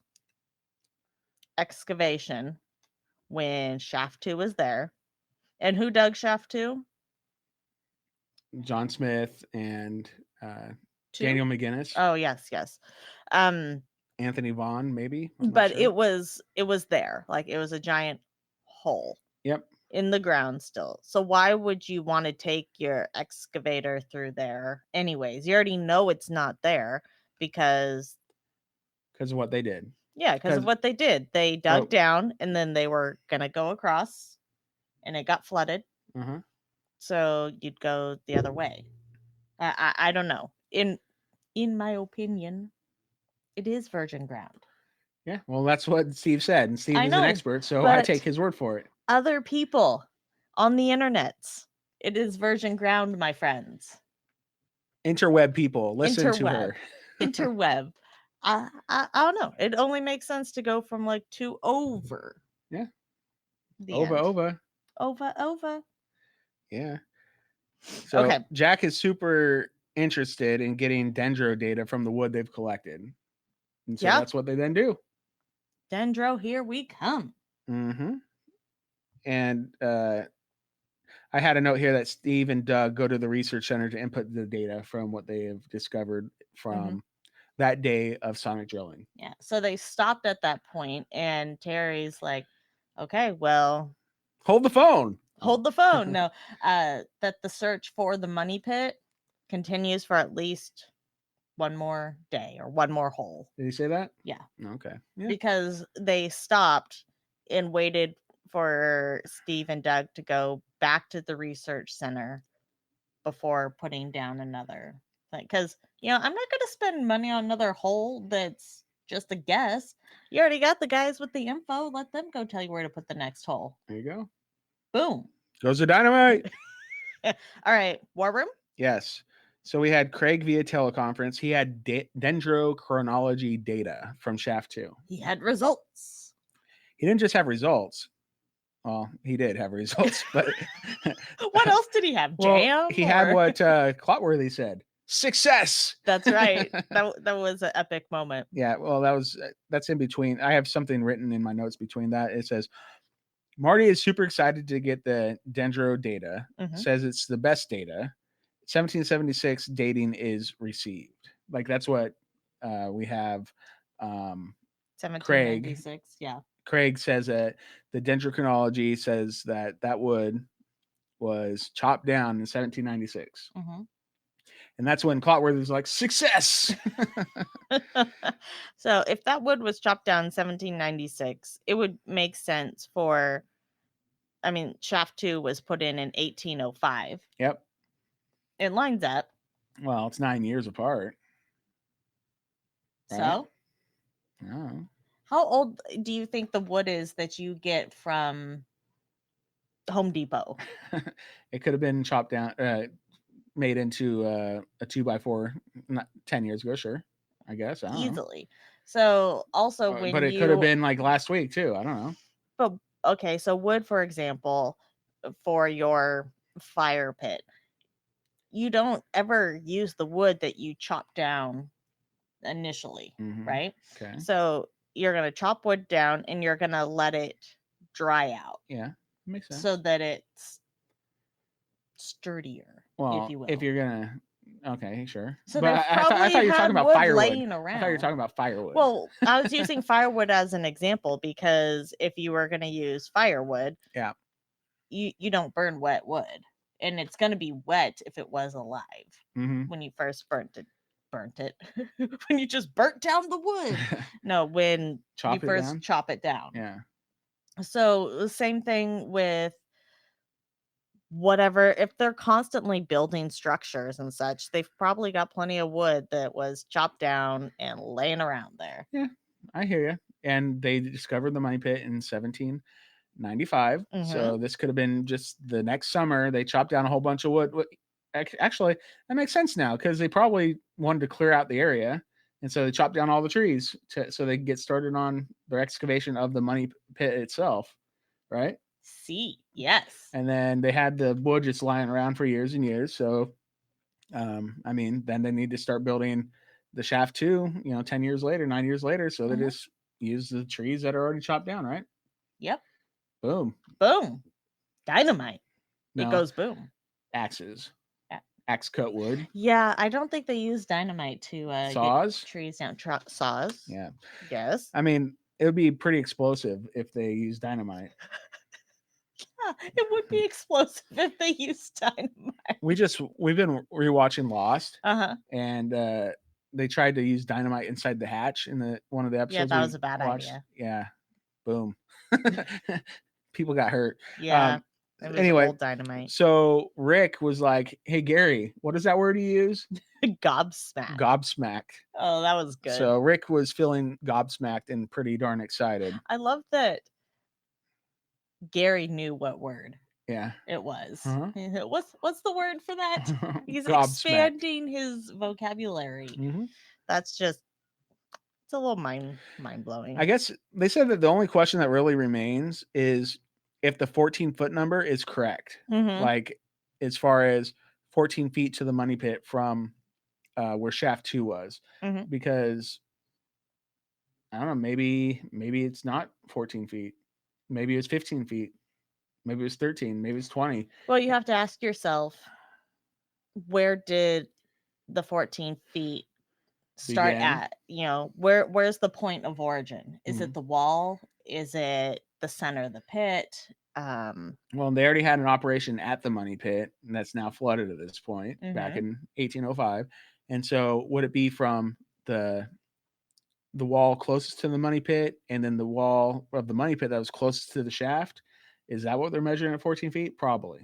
excavation, when shaft 2 was there. And who dug shaft 2? John Smith and 2? Daniel McGinnis, Oh, yes. Um, Anthony Vaughn, maybe. I'm not but sure. it was there. Like, it was a giant hole Yep. in the ground still. So why would you want to take your excavator through there anyways? You already know it's not there because Because of what they did. because of what they did. They dug down and then they were going to go across and it got flooded. Uh-huh. So you'd go the other way. I don't know. In my opinion, it is virgin ground. Yeah, well, that's what Steve said, and Steve I is an know, expert, so I but take his word for it. other people on the internet, it is virgin ground, my friends. Interweb people, listen to her. Interweb. I don't know. It only makes sense to go from like to over. Yeah. The Over. Over. Yeah. So Okay. Jack is super interested in getting dendro data from the wood they've collected. And so that's what they then do. Dendro, here we come. Mm-hmm. And I had a note here that Steve and Doug go to the research center to input the data from what they have discovered from that day of sonic drilling. Yeah. So they stopped at that point, and Terry's like, okay, well, hold the phone. Hold the phone. No, that the search for the money pit continues for at least one more day or one more hole. Did he say that? Yeah. Okay. Yeah. Because they stopped and waited for Steve and Doug to go back to the research center before putting down another thing. Because, I'm not going to spend money on another hole that's just a guess. You already got the guys with the info. Let them go tell you where to put the next hole. There you go. Boom. Goes the dynamite. All right. War room? Yes. So we had Craig via teleconference. He had dendrochronology data from shaft 2. He had results. He didn't just have results. Well, he did have results, but what else did he have? Jam? Well, he had what Clotworthy said. Success. That's right. That was an epic moment. Yeah. Well, that's in between. I have something written in my notes between that. It says Marty is super excited to get the dendro data. Says it's the best data. 1776 dating is received. Like that's what we have. 1796. Craig says that the dendrochronology says that wood was chopped down in 1796. And that's when Clotworthy was like, success. So if that wood was chopped down in 1796, it would make sense for, shaft 2 was put in 1805. Yep. It lines up. Well, it's 9 years apart. Right? So? Oh. How old do you think the wood is that you get from Home Depot? It could have been chopped down, made into a 2x4 not 10 years ago, sure. I guess. I Easily. So also when but it could have been like last week too. I don't know. But okay, so wood, for example, for your fire pit, you don't ever use the wood that you chop down initially, right? Okay. So you're going to chop wood down and you're going to let it dry out. Yeah, makes sense. So that it's sturdier, if you will. If you're gonna, okay, sure. So but I thought you were talking about firewood. Laying around. I thought you were talking about firewood. Well, I was using firewood as an example because if you were going to use firewood, yeah, you don't burn wet wood, and it's going to be wet if it was alive when you first burnt it. When you just burnt down the wood. No, when you first chop it down. Yeah. So the same thing with whatever, if they're constantly building structures and such, they've probably got plenty of wood that was chopped down and laying around there. Yeah, I hear you. And they discovered the money pit in 1795. So this could have been just the next summer. They chopped down a whole bunch of wood. Actually, that makes sense now because they probably wanted to clear out the area. And so they chopped down all the trees so they could get started on their excavation of the money pit itself. Right? Yes. And then they had the wood just lying around for years and years. So, then they need to start building the shaft 2, 10 years later, 9 years later. So they just use the trees that are already chopped down, right? Yep. Boom. Boom. Dynamite. No. It goes boom. Axes. A- Axe cut wood. Yeah, I don't think they use dynamite to Saws. get trees down. Saws. Yeah. Yes. I mean, it would be pretty explosive if they use dynamite. It would be explosive if they used dynamite. We've been rewatching Lost, Uh-huh. and they tried to use dynamite inside the hatch in one of the episodes. Yeah, that was a bad idea. Yeah, boom. People got hurt. Yeah, it was anyway, old dynamite. So Rick was like, "Hey Gary, what is that word you use?" Gobsmacked. Gobsmacked. Oh, that was good. So Rick was feeling gobsmacked and pretty darn excited. I love that Gary knew what word Yeah, it was. Uh-huh. What's the word for that? He's Gobsmacked. expanding his vocabulary. Mm-hmm. That's just, it's a little mind blowing. I guess they said that the only question that really remains is if the 14-foot number is correct. Mhm. Like as far as 14 feet to the money pit from where shaft 2 was. Mhm. Because I don't know, maybe it's not 14 feet. Maybe it was 15 feet. Maybe it was 13. Maybe it's 20. Well, you have to ask yourself, where did the 14 feet start Begin. at? You know, where's the point of origin? Is it Mhm. the wall? Is it the center of the pit? Well, they already had an operation at the money pit, and that's now flooded at this point, back in 1805. And so would it be from the wall closest to the money pit and then the wall of the money pit that was closest to the shaft? Is that what they're measuring at 14 feet? Probably.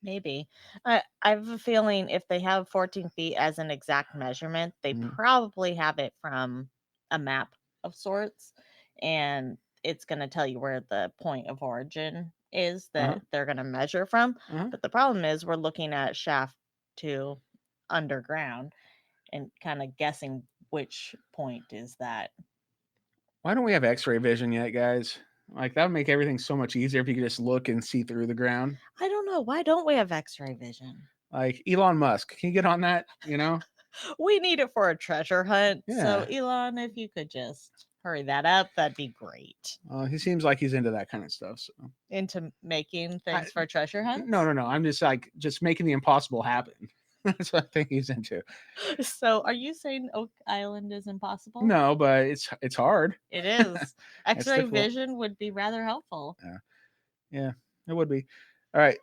Maybe. I have a feeling if they have 14 feet as an exact measurement, they probably have it from a map of sorts, and it's going to tell you where the point of origin is that they're going to measure from. But the problem is we're looking at shaft 2 underground and kind of guessing which point is that. Why don't we have x-ray vision yet, guys? Like, that would make everything so much easier if you could just look and see through the ground. I don't know. Why don't we have x-ray vision? Like, Elon Musk, can you get on that, you know? We need it for a treasure hunt. Yeah. So, Elon, if you could just hurry that up, that'd be great. He seems like he's into that kind of stuff. So. Into making things for treasure hunts? No. I'm just making the impossible happen. That's what I think he's into. So, are you saying Oak Island is impossible? No, but it's hard. It is. X-ray vision would be rather helpful. Yeah, it would be. All right.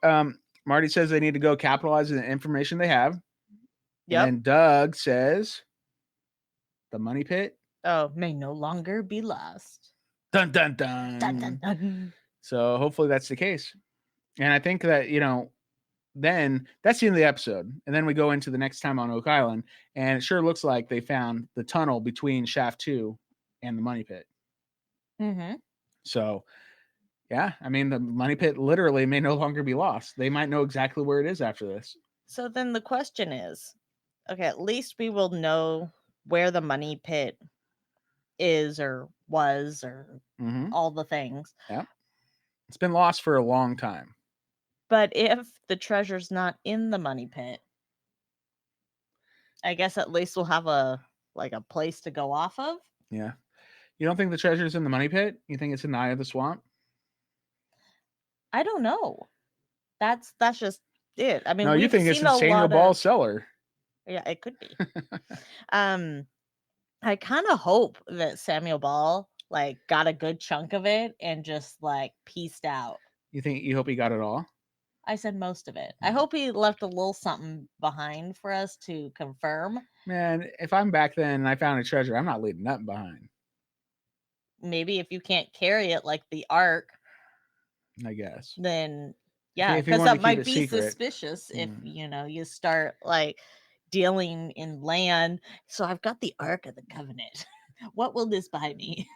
Marty says they need to go capitalize on the information they have. Yep. And Doug says the money pit may no longer be lost. Dun dun dun. Dun dun dun. So hopefully that's the case. And I think that, then that's the end of the episode. And then we go into the next time on Oak Island, and it sure looks like they found the tunnel between shaft 2 and the money pit. Mm-hmm. So, yeah, I mean, the money pit literally may no longer be lost. They might know exactly where it is after this. So then the question is, okay, at least we will know where the money pit is or was or all the things. Yeah. It's been lost for a long time. But if the treasure's not in the money pit, I guess at least we'll have a place to go off of. Yeah. You don't think the treasure's in the money pit? You think it's in the eye of the swamp? I don't know. That's just it. I mean, no, you think it's in Samuel Ball's cellar. Yeah, it could be. I kind of hope that Samuel Ball got a good chunk of it and just pieced out. You hope he got it all? I said most of it. I hope he left a little something behind for us to confirm. Man, if I'm back then and I found a treasure, I'm not leaving nothing behind. Maybe if you can't carry it like the Ark, I guess. Then yeah, because that might be suspicious if you start dealing in land. So I've got the Ark of the Covenant. What will this buy me?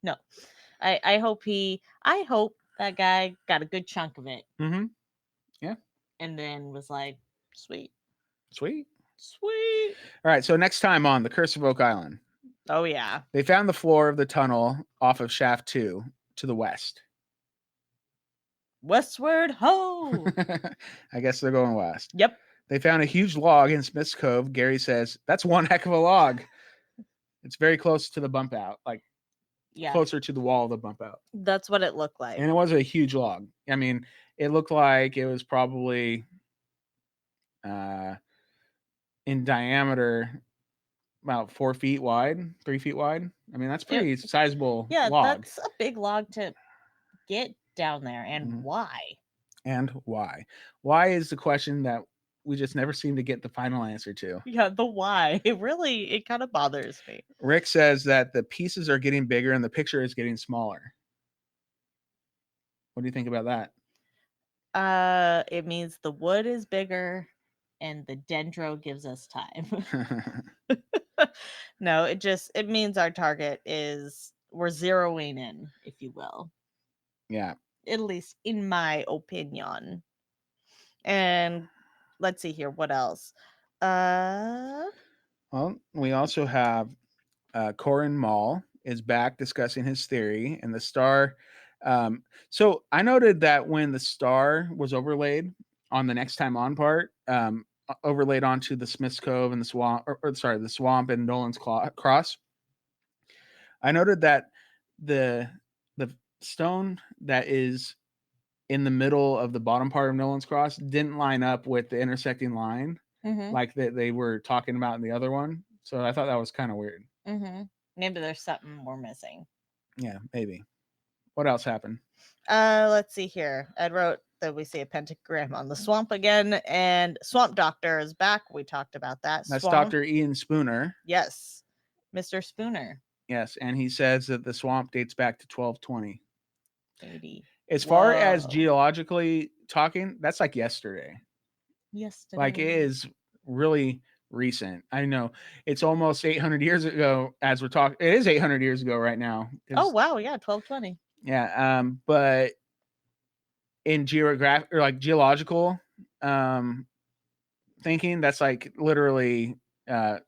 No, I hope that guy got a good chunk of it. Mm-hmm. Yeah. And then was like, sweet. All right. So next time on The Curse of Oak Island. Oh, yeah. They found the floor of the tunnel off of shaft 2 to the west. Westward ho! I guess they're going west. Yep. They found a huge log in Smith's Cove. Gary says, that's one heck of a log. It's very close to the bump out. Yeah. closer to the wall of the bump out. That's what it looked like. And it was a huge log. I mean, it looked like it was probably in diameter about 4 feet wide, 3 feet wide. I mean, that's pretty sizable Yeah, log. that's a big log to get down there. And Mhm. why? And why? Why is the question that we just never seem to get the final answer to. Yeah, the why. It kind of bothers me. Rick says that the pieces are getting bigger and the picture is getting smaller. What do you think about that? It means the wood is bigger and the dendro gives us time. No, it means our target is we're zeroing in, if you will. Yeah. At least in my opinion. And let's see here, what else? Well, we also have Corin Mall is back discussing his theory and the star. So I noted that when the star was overlaid on the next time on part, overlaid onto the Smith's Cove and the swamp, the swamp and Nolan's Cross, I noted that the the stone that is in the middle of the bottom part of Nolan's Cross didn't line up with the intersecting line like that they were talking about in the other one. So I thought that was kind of weird. Maybe there's something we're missing. Yeah, maybe. What else happened? Let's see here. Ed wrote that we see a pentagram on the swamp again, and Swamp Doctor is back. We talked about that. That's Swamp. Dr. Ian Spooner. Yes, Mr. Spooner. Yes, and he says that the swamp dates back to 1220. 80. As far as geologically talking, that's like yesterday. Like it is really recent. I know it's almost 800 years ago as we're talking. It is 800 years ago right now. Oh wow, yeah, 1220. Yeah, but in geological thinking, that's like literally a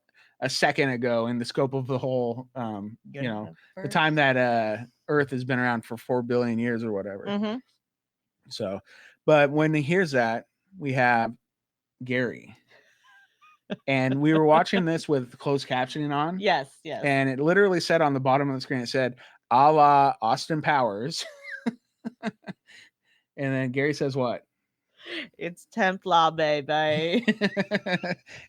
second ago in the scope of the whole the time that Earth has been around for 4 billion years or whatever. So, but when he hears that, we have Gary. And we were watching this with closed captioning on. Yes. And it literally said on the bottom of the screen, it said, a la Austin Powers. And then Gary says what? It's Templar, baby.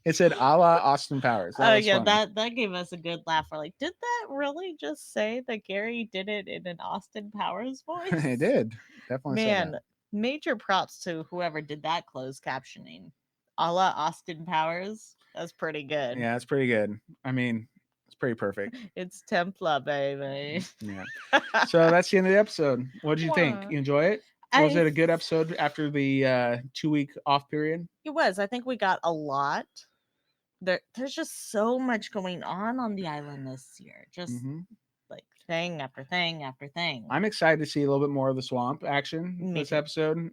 It said a la Austin Powers. Oh yeah, funny. that gave us a good laugh. We're like, did that really just say that Gary did it in an Austin Powers voice? It did. Definitely. Man, major props to whoever did that closed captioning. A la Austin Powers. That's pretty good. Yeah, it's pretty good. I mean, it's pretty perfect. It's Templar, baby. Yeah. So that's the end of the episode. What did you think? You enjoy it? Was it a good episode after the 2-week off period? It was. I think we got a lot. There's just so much going on the island this year. Just like thing after thing after thing. I'm excited to see a little bit more of the swamp action this episode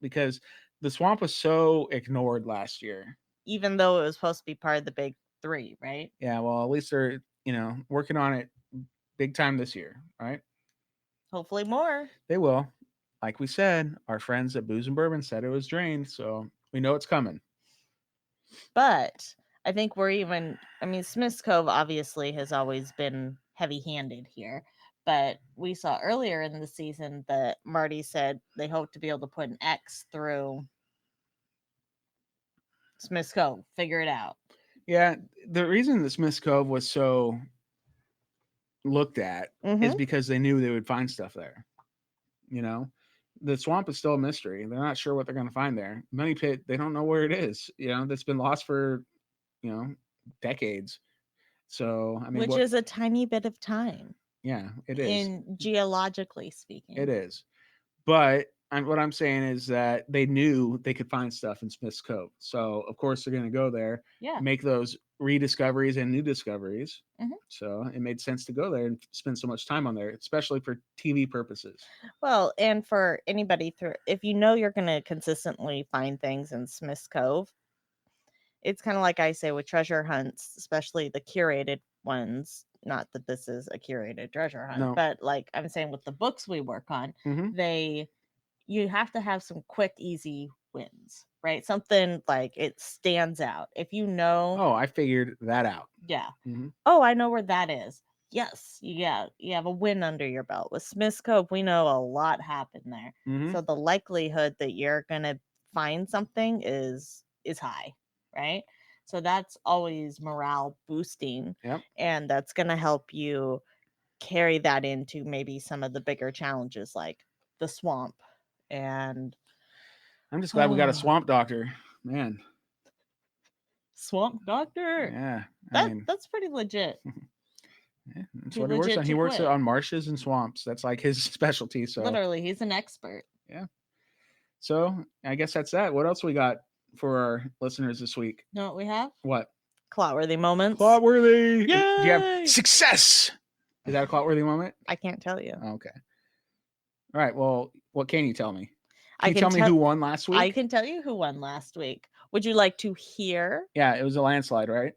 because the swamp was so ignored last year. Even though it was supposed to be part of the big 3, right? Yeah, well, at least they're, working on it big time this year, right? Hopefully more. They will. Like we said, our friends at Booze and Bourbon said it was drained, so we know it's coming. But I think Smith's Cove obviously has always been heavy-handed here. But we saw earlier in the season that Marty said they hope to be able to put an X through Smith's Cove. Figure it out. Yeah, the reason that Smith's Cove was so looked at is because they knew they would find stuff there. The swamp is still a mystery. They're not sure what they're going to find there. Money Pit, they don't know where it is. That's been lost for, decades. So, I mean, which is a tiny bit of time. Yeah, it is. Geologically speaking. It is. But what I'm saying is that they knew they could find stuff in Smith's Cove. So, of course, they're going to go there, make those rediscoveries and new discoveries. So it made sense to go there and spend so much time on there, especially for TV purposes. Well, and for anybody if you're going to consistently find things in Smith's Cove, it's kind of like I say with treasure hunts, especially the curated ones. Not that this is a curated treasure hunt, but like I'm saying with the books we work on, you have to have some quick, easy wins, right? Something like it stands out. If you know. Oh, I figured that out. Yeah. Oh, I know where that is. yes, you have a win under your belt. With Smith's Cove, we know a lot happened there. Mhm. So the likelihood that you're gonna find something is high, right? So that's always morale boosting. Yep. And that's gonna help you carry that into maybe some of the bigger challenges like the swamp. And I'm just glad we got a swamp doctor, man. Swamp doctor. Yeah, That's pretty legit. yeah, that's Too what he works legit on. He to works quit. on marshes and swamps. That's like his specialty. So Literally, he's an expert. yeah. So I guess that's that. What else we got for our listeners this week? You know what we have? What? Clotworthy moments. Clotworthy. Do you have Yay! success? Is that a clotworthy moment? I can't tell you. Okay. All right. Well, what can you tell me? I Can you can tell me tell- who won last week? I can tell you who won last week. Would you like to hear? Yeah, it was a landslide, right?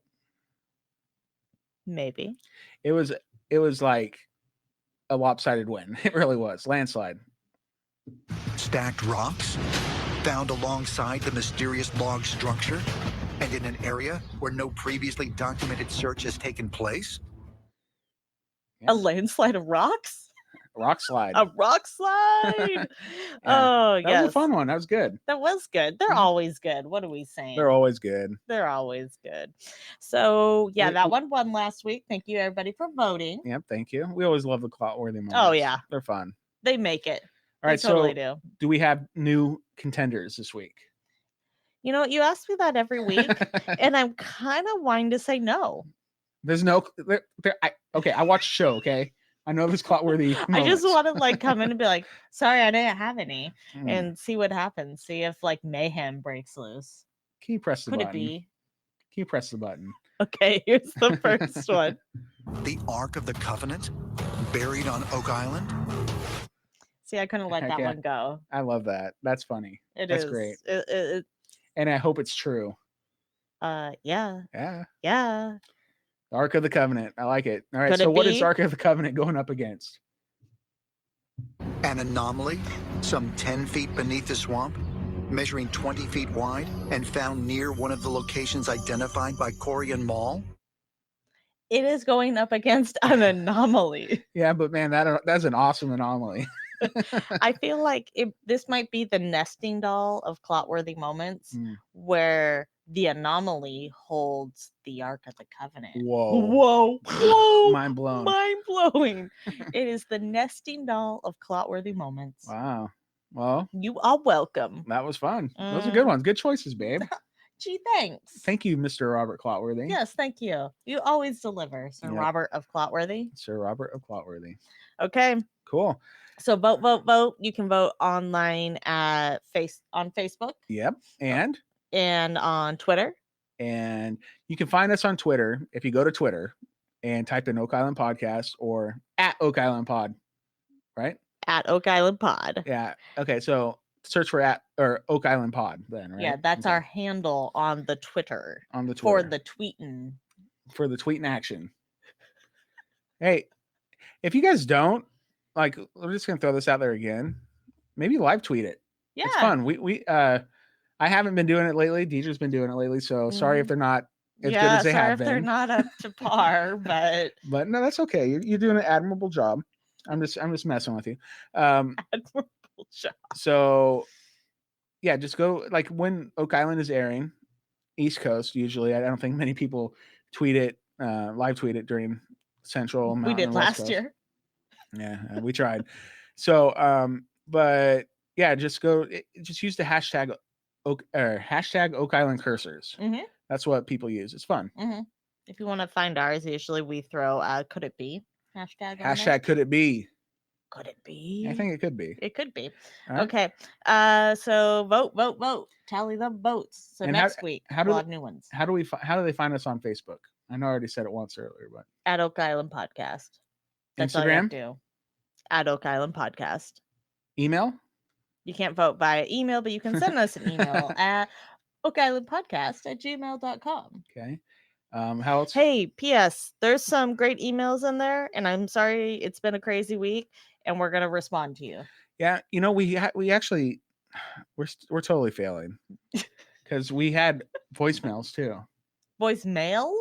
Maybe. It was like a lopsided win. It really was. Landslide. Stacked rocks found alongside the mysterious log structure and in an area where no previously documented search has taken place. Yeah. A landslide of rocks? Rock slide. A rock slide. Yeah, Oh, that yes. was a fun one. That was good. That was good. They're Mhm. always good. What are we saying? They're always good. They're always good. So, yeah, We- that one won last week. Thank you, everybody, for voting. Yep, thank you. We always love the clotworthy moments. Oh, yeah. They're fun. They make it. All right, They totally so do. do we have new contenders this week? You know what? You ask me that every week, and I'm kind of wanting to say no. There's no. Okay, I watched the show. Okay, I know there's clotworthy moments. I just want to like come in and be like, sorry, I didn't have any, Mm. and see what happens. See if like mayhem breaks loose. Can you press the Could button? it be? Can you press the button? Okay, here's the first one. The Ark of the Covenant, buried on Oak Island. See, I couldn't let Heck that yeah. one go. I love that. That's funny. That's great. It, And I hope it's true. yeah, Yeah. yeah. The Ark of the Covenant. I like it. All right. Could So it what is be? the Ark of the Covenant going up against? An anomaly, some 10 feet beneath the swamp, measuring 20 feet wide, and found near one of the locations identified by Corey and Maul. It is going up against an anomaly. Yeah, but man, that's an awesome anomaly. I feel like this might be the nesting doll of clotworthy moments, Mm. where the anomaly holds the Ark of the Covenant. Whoa. Whoa! Mind blown. Mind blowing! It is the nesting doll of clotworthy moments. Wow. Well, You are welcome. that was fun. Those are good ones. Good choices, babe. Gee, thanks. Thank you, Mr. Robert Clotworthy. Yes, thank you. You always deliver, Sir Yep. Robert of Clotworthy. Sir Robert of Clotworthy. Okay. Cool. So vote, vote, vote. You can vote online on Facebook. Yep. And on Twitter. And you can find us on Twitter if you go to Twitter and type in Oak Island Podcast or at Oak Island Pod, right? At Oak Island Pod. Yeah. Okay. So search for at or Oak Island Pod then, right? Yeah, that's Okay. our handle on the Twitter. On the For Twitter. the tweeting. For the tweeting action. Hey, if you guys don't, like, we're just gonna throw this out there again. Maybe live tweet it. Yeah. It's fun. We I haven't been doing it lately. Deidre's been doing it lately. So sorry if they're not as good as they have if been. they're not up to par, but no, that's okay. You're doing an admirable job. I'm just messing with you. admirable job. So yeah, just go like when Oak Island is airing, East Coast usually. I don't think many people tweet it, live tweet it during Central. Mountain, We did and West last Coast. year. Yeah, we tried. So but yeah, just just use the hashtag Oak Island cursors. Mm-hmm. That's what people use. It's fun. Mm-hmm. If you want to find ours, usually we throw could it be hashtag on there. Hashtag could it be? Could it be? I think it could be. It could be. All right. Okay. So vote. Tally the votes. So And next week, how a do lot of new ones. How do they find us on Facebook? I know I already said it once earlier, but At Oak Island Podcast. That's all you have to do. At Oak Island Podcast. Email? You can't vote via email, but you can send us an email at oakislandpodcast@gmail.com. Okay. How else? Hey, P.S. There's some great emails in there, and I'm sorry it's been a crazy week, and we're gonna respond to you. Yeah, you know we actually we're totally failing because we had voicemails too. Voicemails?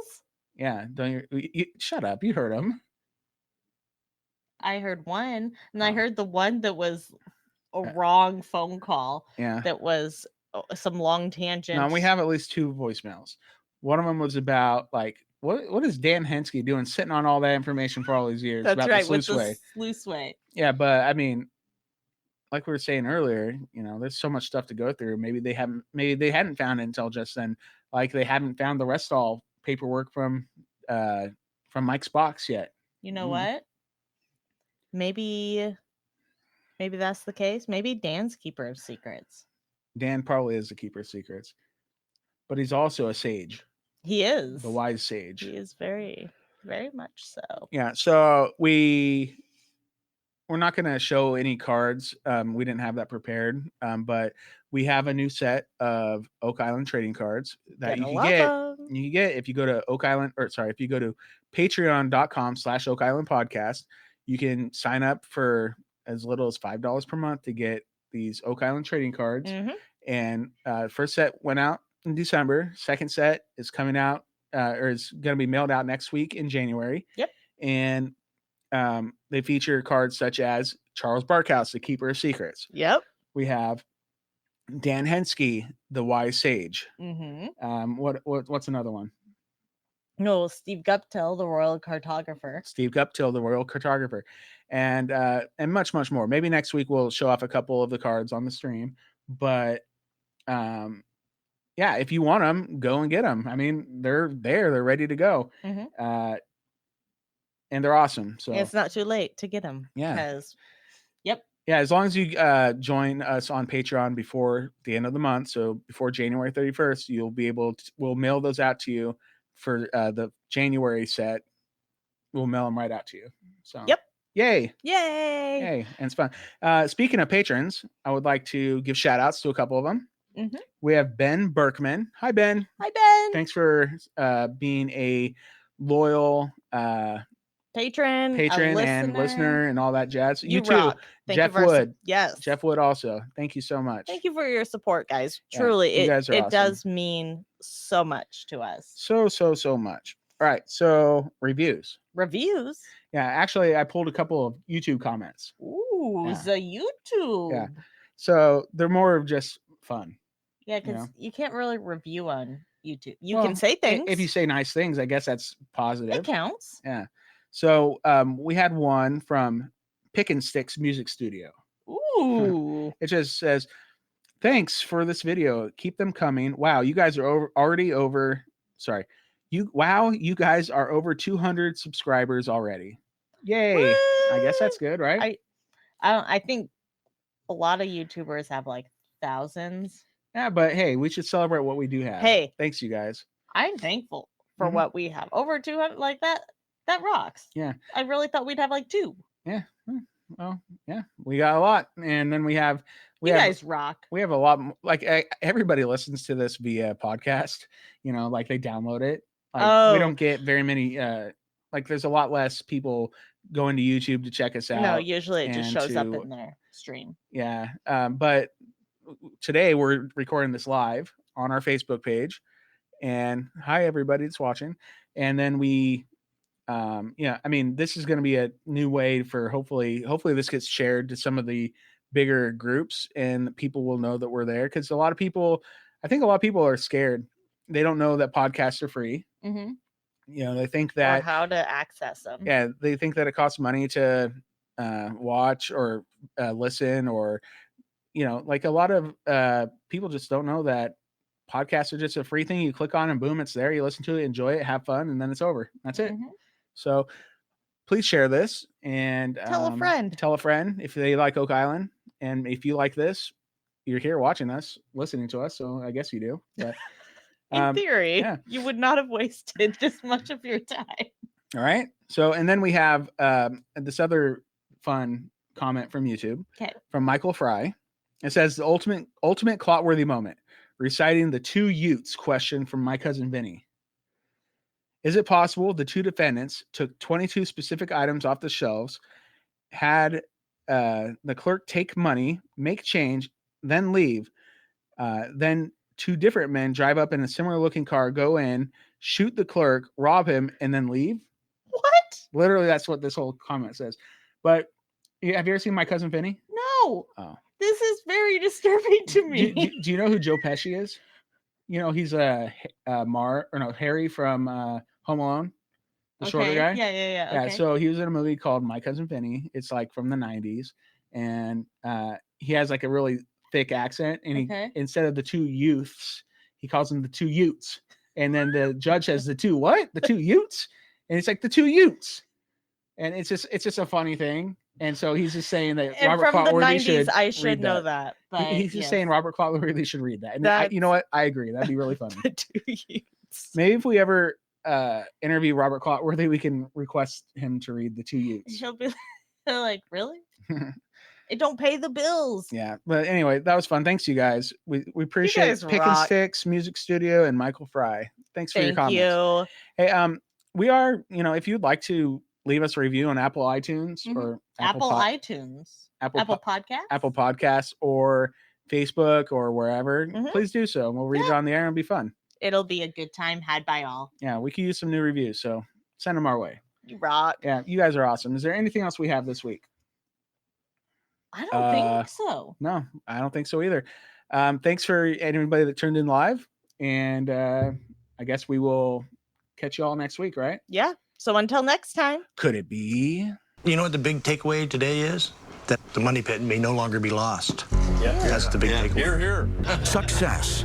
Yeah, don't you shut up? You heard them. I heard one, and I Oh. heard the one that was a Yeah. wrong phone call. Yeah. That was some long tangent. No, we have at least 2 voicemails. One of them was about like what is Dan Hensky doing sitting on all that information for all these years That's about right, the with sluice way? the sluice way. Yeah, but I mean, like we were saying earlier, you know, there's so much stuff to go through. Maybe they hadn't found it until just then. Like they haven't found the rest all paperwork from Mike's box yet. You know what? Maybe that's the case. Maybe Dan's keeper of secrets. Dan probably is the keeper of secrets, but he's also a sage. He is the wise sage. He is very, very much so. Yeah. So we're not going to show any cards. We didn't have that prepared, but we have a new set of Oak Island trading cards that you can get if you go to if you go to patreon.com/Oak Island Podcast. You can sign up for as little as $5 per month to get these Oak Island trading cards. Mm-hmm. And first set went out in December. Second set is coming out or is going to be mailed out next week in January. Yep. And they feature cards such as Charles Barkhouse, the Keeper of Secrets. Yep. We have Dan Hensky, the Wise Sage. Mm-hmm. What's another one? No, Steve Guptill, the Royal Cartographer. Steve Guptill, the Royal Cartographer, and much more. Maybe next week we'll show off a couple of the cards on the stream. But yeah, if you want them, go and get them. I mean, they're there, they're ready to go. Mm-hmm. And they're awesome. So it's not too late to get them. Yeah. Yep. Yeah, as long as you join us on Patreon before the end of the month, so before January 31st, you'll be able to, we'll mail those out to you for the January set. We'll mail them right out to you. So yep. Yay. Yay. And it's fun. Speaking of patrons, I would like to give shout outs to a couple of them. Mm-hmm. We have Ben Berkman. Hi, Ben. Hi, Ben. Thanks for being a loyal patron and listener and all that jazz. You too. Rock. Jeff Wood. Yes. Jeff Wood also. Thank you so much. Thank you for your support, guys. Truly, you guys are awesome. Does mean so much to us. So much. All right. So reviews. Yeah, actually I pulled a couple of YouTube comments. Ooh, the YouTube. Yeah. So they're more of just fun. Yeah, because you can't really review on YouTube. You can say things. If you say nice things, I guess that's positive. It counts. Yeah. So we had one from Pick and Sticks Music Studio. Ooh. It just says, thanks for this video. Keep them coming. Wow, you guys are already over. Sorry. You guys are over 200 subscribers already. Yay. Woo! I guess that's good, right? I think a lot of YouTubers have like thousands. Yeah, but hey, we should celebrate what we do have. Hey. Thanks, you guys. I'm thankful for what we have. Over 200, like that. That rocks. Yeah. I really thought we'd have like 2. Yeah. Well, yeah, we got a lot. And then we guys rock. We have a lot. Like everybody listens to this via podcast, like they download it. Like we don't get very many, there's a lot less people going to YouTube to check us out. No, usually it just shows up in their stream. Yeah. But today we're recording this live on our Facebook page, and hi everybody that's watching. And then we, this is going to be a new way for hopefully this gets shared to some of the bigger groups and people will know that we're there. Because I think a lot of people are scared. They don't know that podcasts are free. Mm-hmm. They think that or how to access them. Yeah, they think that it costs money to watch or listen, or like a lot of people just don't know that podcasts are just a free thing. You click on and boom, it's there. You listen to it, enjoy it, have fun, and then it's over. That's it. Mm-hmm. So please share this and tell a friend. Tell a friend if they like Oak Island, and if you like this, you're here watching us, listening to us. So I guess you do. But in theory, you would not have wasted this much of your time. All right. So, and then we have this other fun comment from YouTube. Okay. From Michael Fry. It says the ultimate clot-worthy moment, reciting the 2 Utes question from my cousin Vinny. Is it possible the 2 defendants took 22 specific items off the shelves, had the clerk take money, make change, then leave, then 2 different men drive up in a similar looking car, go in, shoot the clerk, rob him, and then leave? What? Literally, that's what this whole comment says. But have you ever seen My Cousin Vinny? No. Oh. This is very disturbing to me. Do you know who Joe Pesci is? You know, he's Harry from Home Alone, the shorter guy. Yeah. Okay. So he was in a movie called My Cousin Vinny. It's like from the 90s. And he has like a really thick accent. And he instead of the two youths, he calls them the two Utes. And then the judge has the two what? The two Utes? And it's like the two Utes. And it's just a funny thing. And so he's just saying that and Robert from Clotworthy the 90s, I should know that. But he's just saying Robert Clotworthy should read that. And you know what? I agree. That'd be really funny. The two Utes. Maybe if we ever interview Robert Clotworthy, we can request him to read the two Utes. He'll be like, really? It don't pay the bills. Yeah. But anyway, that was fun. Thanks, you guys. We appreciate Pick and Sticks Music Studio and Michael Fry. Thanks for your comments. Hey, we are, if you'd like to leave us a review on Apple iTunes or Apple Podcasts or Facebook or wherever, please do so. We'll read it on the air and it'll be fun. It'll be a good time had by all. Yeah, we could use some new reviews, so send them our way. You rock. Yeah, you guys are awesome. Is there anything else we have this week? I don't think so. No, I don't think so either. Thanks for anybody that tuned in live, and I guess we will catch you all next week, right? Yeah. So until next time. Could it be? You know what the big takeaway today is? That the money pit may no longer be lost. Yeah. That's the big takeaway. Success